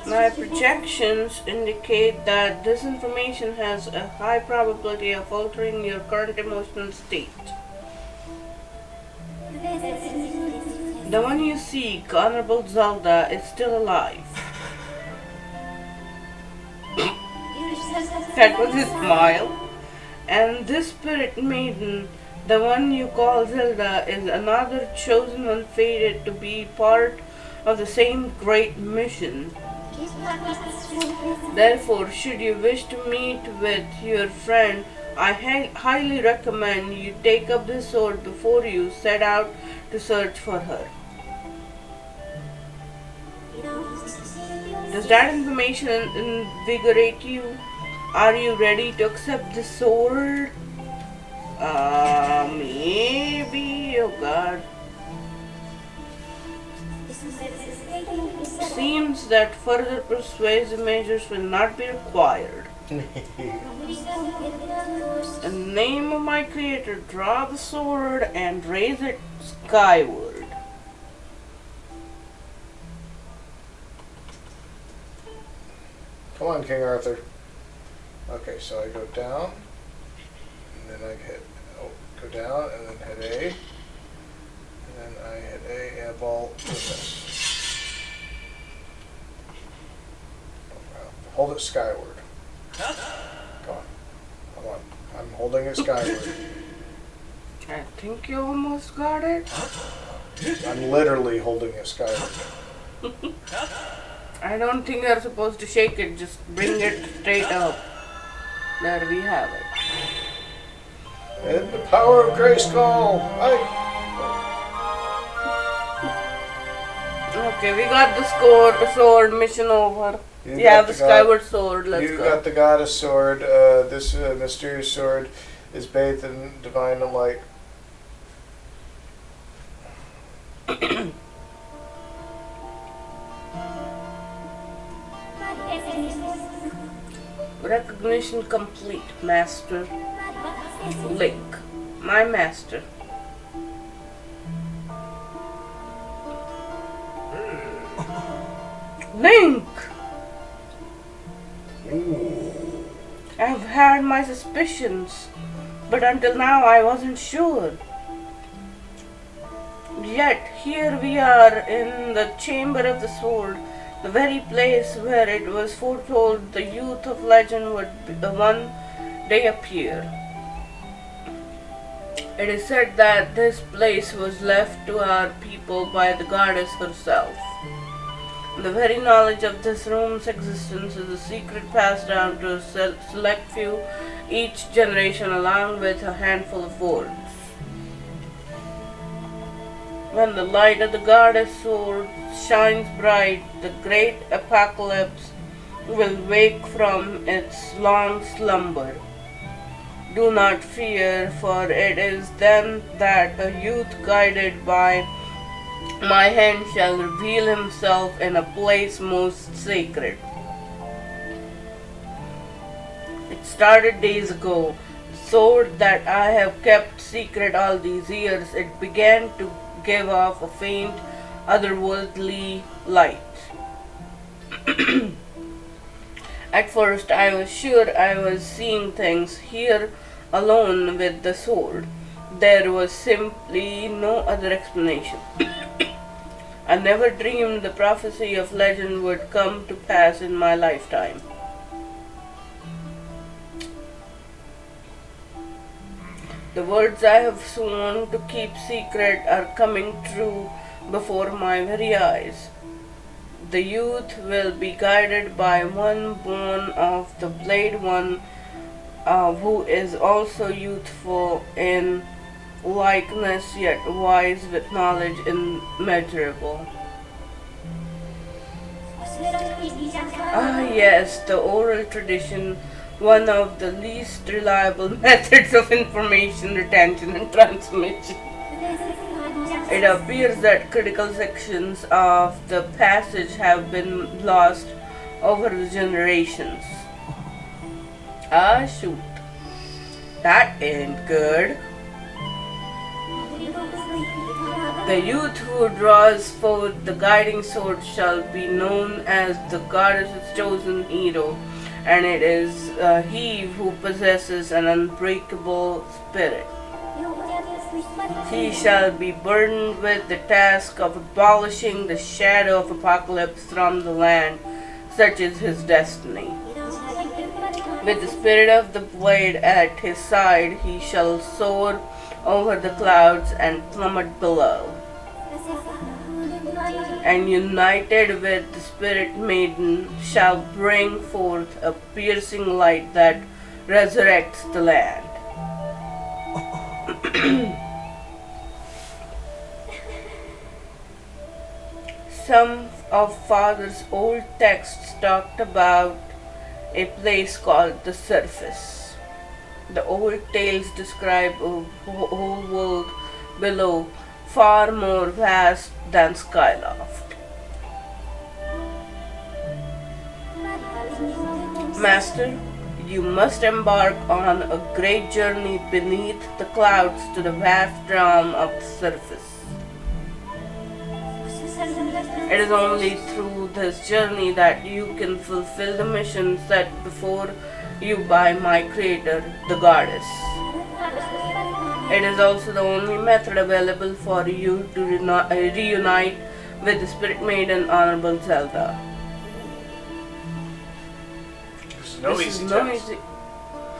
My projections indicate that this information has a high probability of altering your current emotional state. The one you seek, Honorable Zelda, is still alive. That was his smile. And this spirit maiden, the one you call Zelda, is another chosen one fated to be part of the same great mission. Therefore, should you wish to meet with your friend, I highly recommend you take up this sword before you set out to search for her. Does that information invigorate you? Are you ready to accept the sword? Maybe, oh God. Seems that further persuasive measures will not be required. In the name of my Creator, draw the sword and raise it skyward. Come on, King Arthur. Okay, so I go down, and then I hit, go down, and then hit A, and then I hit A, and ball with this. Hold it skyward. Come on. Come on. I'm holding it skyward. I think you almost got it. I'm literally holding it skyward. I don't think you're supposed to shake it, just bring it straight up. There we have it. And the power of Grayskull! Okay, we got the sword mission over. You Yeah, got the the Skyward Sword, let's You go. got the goddess sword. This mysterious sword is bathed in divine light. Recognition complete, Master. Link, my master. Link! I've had my suspicions, but until now I wasn't sure. Yet here we are in the chamber of the sword, the very place where it was foretold the youth of legend would one day appear. It is said that this place was left to our people by the goddess herself. The very knowledge of this room's existence is a secret passed down to a select few each generation, along with a handful of wards. When the light of the goddess sword shines bright, the great apocalypse will wake from its long slumber. Do not fear, for it is then that a youth guided by my hand shall reveal himself in a place most sacred. It's started days ago. The sword that I have kept secret all these years, it began to give off a faint, otherworldly light. At first, I was sure I was seeing things here alone with the sword. There was simply no other explanation. I never dreamed the prophecy of legend would come to pass in my lifetime. The words I have sworn to keep secret are coming true before my very eyes. The youth will be guided by one born of the Blade One, who is also youthful in likeness yet wise with knowledge immeasurable. Ah, yes, the oral tradition, one of the least reliable methods of information retention and transmission. It appears that critical sections of the passage have been lost over the generations. Ah, shoot. That ain't good. The youth who draws forth the guiding sword shall be known as the goddess's chosen hero, and it is he who possesses an unbreakable spirit. He shall be burdened with the task of abolishing the shadow of apocalypse from the land. Such is his destiny. With the spirit of the blade at his side, he shall soar over the clouds and plummet below. And united with the spirit maiden, shall bring forth a piercing light that resurrects the land. Some of Father's old texts talked about a place called the surface. The old tales describe a whole world below, far more vast than Skyloft. Master, you must embark on a great journey beneath the clouds to the vast realm of the surface. It is only through this journey that you can fulfill the mission set before you by my creator, the goddess. It is also the only method available for you to reunite with the spirit maiden, Honorable Zelda. This is no easy task.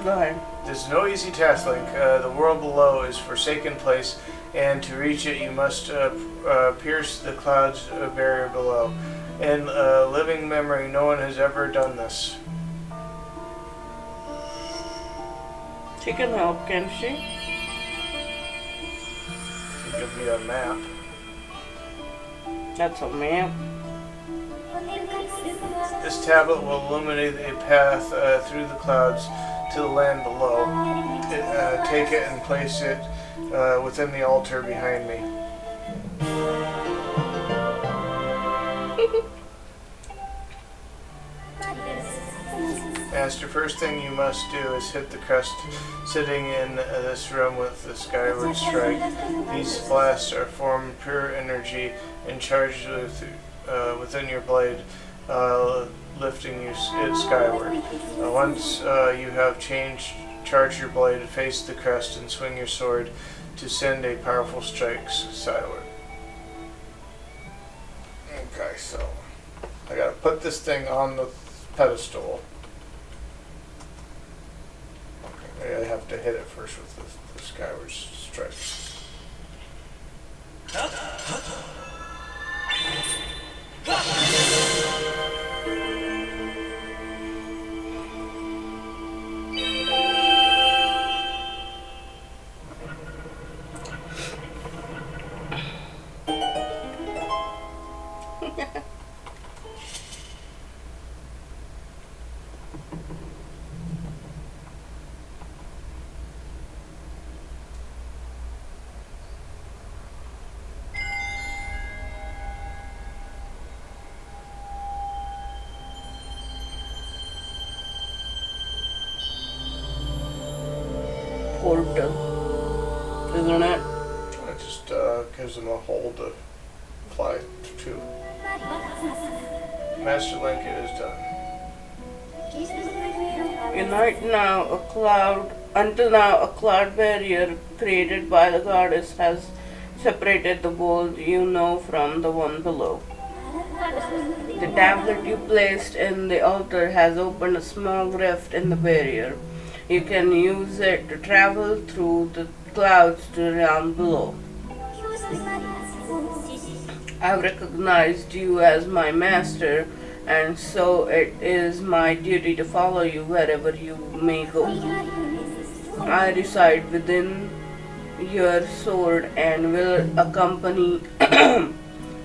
Go ahead. This is no easy task, Link. The world below is forsaken place, and to reach it you must pierce the clouds barrier below. In living memory, no one has ever done this. She can help, can she? Give me a map. That's a map. This tablet will illuminate a path through the clouds to the land below. Take it and place it within the altar behind me. Master, first thing you must do is hit the crest sitting in this room with the Skyward strike. These blasts are formed pure energy and charged within your blade, lifting you skyward. Once you have charge your blade, face the crest and swing your sword to send a powerful strike skyward. Okay, so I gotta put this thing on the pedestal. Okay, I have to hit it first with the Skyward strike. portal, isn't it? It just gives them a hole to fly to. Master Link, it is done. Until now, a cloud barrier created by the goddess has separated the world you know from the one below. The tablet you placed in the altar has opened a small rift in the barrier. You can use it to travel through the clouds to the realm below. I've recognized you as my master, and so it is my duty to follow you wherever you may go. I reside within your sword and will accompany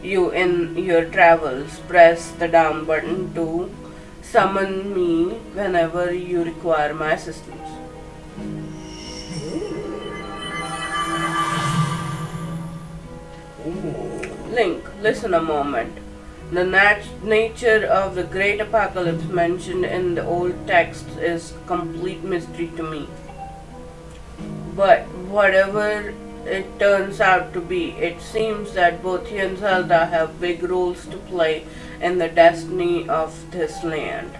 you in your travels. Press the down button to summon me whenever you require my assistance. Link, listen a moment. The nature of the great apocalypse mentioned in the old texts is complete mystery to me. But whatever it turns out to be, it seems that both you and Zelda have big roles to play in the destiny of this land.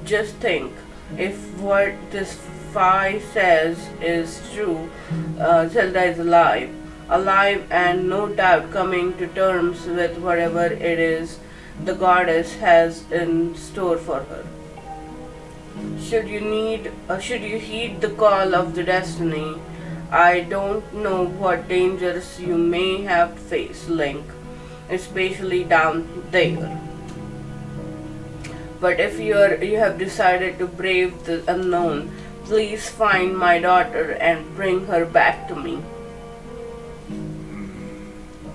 Just think, if what this Phi says is true, Zelda is alive and no doubt coming to terms with whatever it is the goddess has in store for her. Should you heed the call of the destiny, I don't know what dangers you may have to face, Link, especially down there. But if you have decided to brave the unknown, please find my daughter and bring her back to me.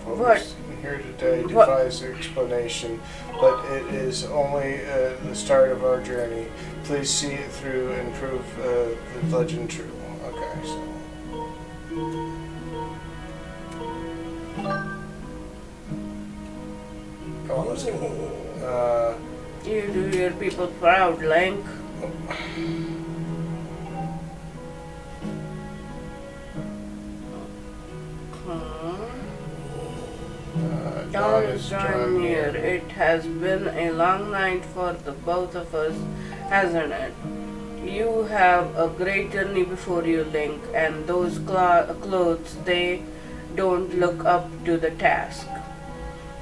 What? Here today defies explanation, but it is only the start of our journey. Please see it through and prove the legend true. Okay, so. Come on, let's go. You do your people proud, Link. Dawn is drawing near. It has been a long night for the both of us, hasn't it? You have a great journey before you, Link, and those clothes, they don't look up to the task.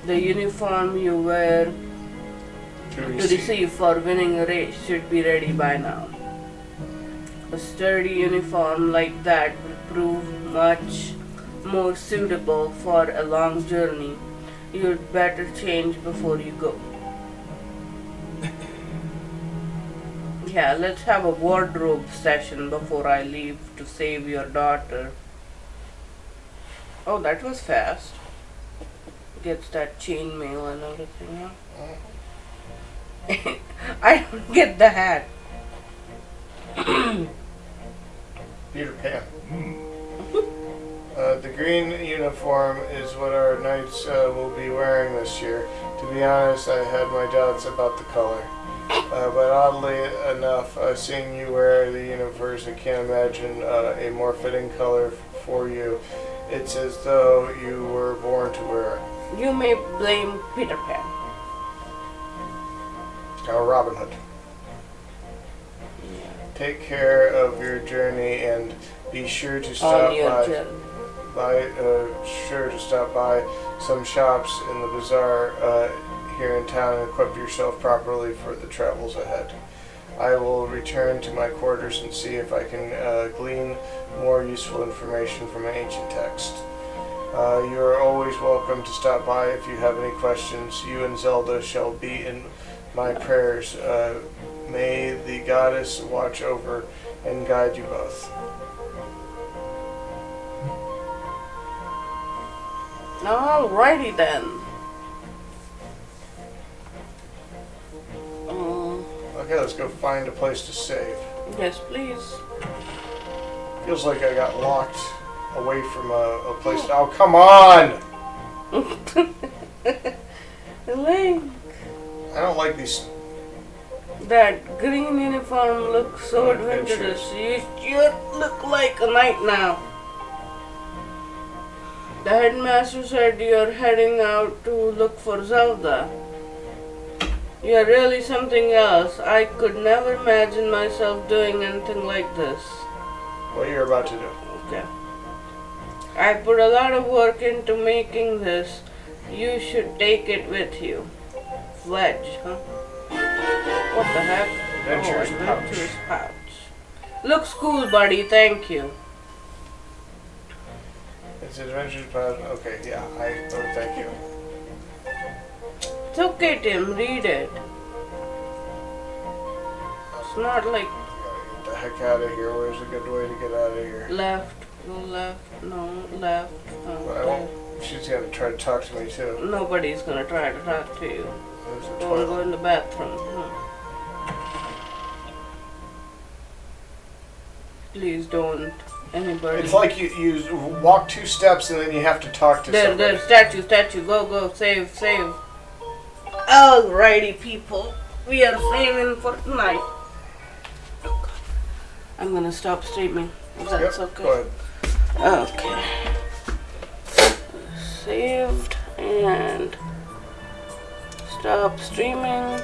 The uniform you wear to receive for winning a race should be ready by now. A sturdy uniform like that will prove much more suitable for a long journey. You'd better change before you go. Yeah, let's have a wardrobe session before I leave to save your daughter. Oh, that was fast. Gets that chainmail and everything, huh? I don't get the hat. Peter Pan. The green uniform is what our knights will be wearing this year. To be honest, I had my doubts about the color. But oddly enough, seeing you wear the uniforms, I can't imagine a more fitting color for you. It's as though you were born to wear it. You may blame Peter Pan. Robin Hood. Yeah. Take care of your journey and be sure to stop by some shops in the bazaar here in town and equip yourself properly for the travels ahead. I will return to my quarters and see if I can glean more useful information from an ancient text. You are always welcome to stop by if you have any questions. You and Zelda shall be in my prayers. May the goddess watch over and guide you both. Alrighty then. Okay, let's go find a place to save. Yes, please. Feels like I got locked away from a place. Oh, come on! Link. I don't like these That green uniform looks so adventurous. You look like a knight now. The headmaster said you're heading out to look for Zelda. You're really something else. I could never imagine myself doing anything like this. What you're about to do. Okay. I put a lot of work into making this. You should take it with you. Fledge, huh? What the heck? Adventurer's pouch. Looks cool, buddy. Thank you. It's Adventurer's pouch. Okay, yeah. Thank you. It's okay, Tim. Read it. It's not like Get the heck out of here. Where's a good way to get out of here? left, go left, no, left. Well, she's gonna try to talk to me too. Nobody's gonna try to talk to you. There's a Don't go toilet. in the bathroom. Please don't. Anybody. It's like you walk 2 steps and then you have to talk to somebody. There, statue. Go, save. Alrighty, people. We are saving for tonight. I'm gonna stop streaming. If that's okay. Go ahead. Okay. Saved and stop streaming.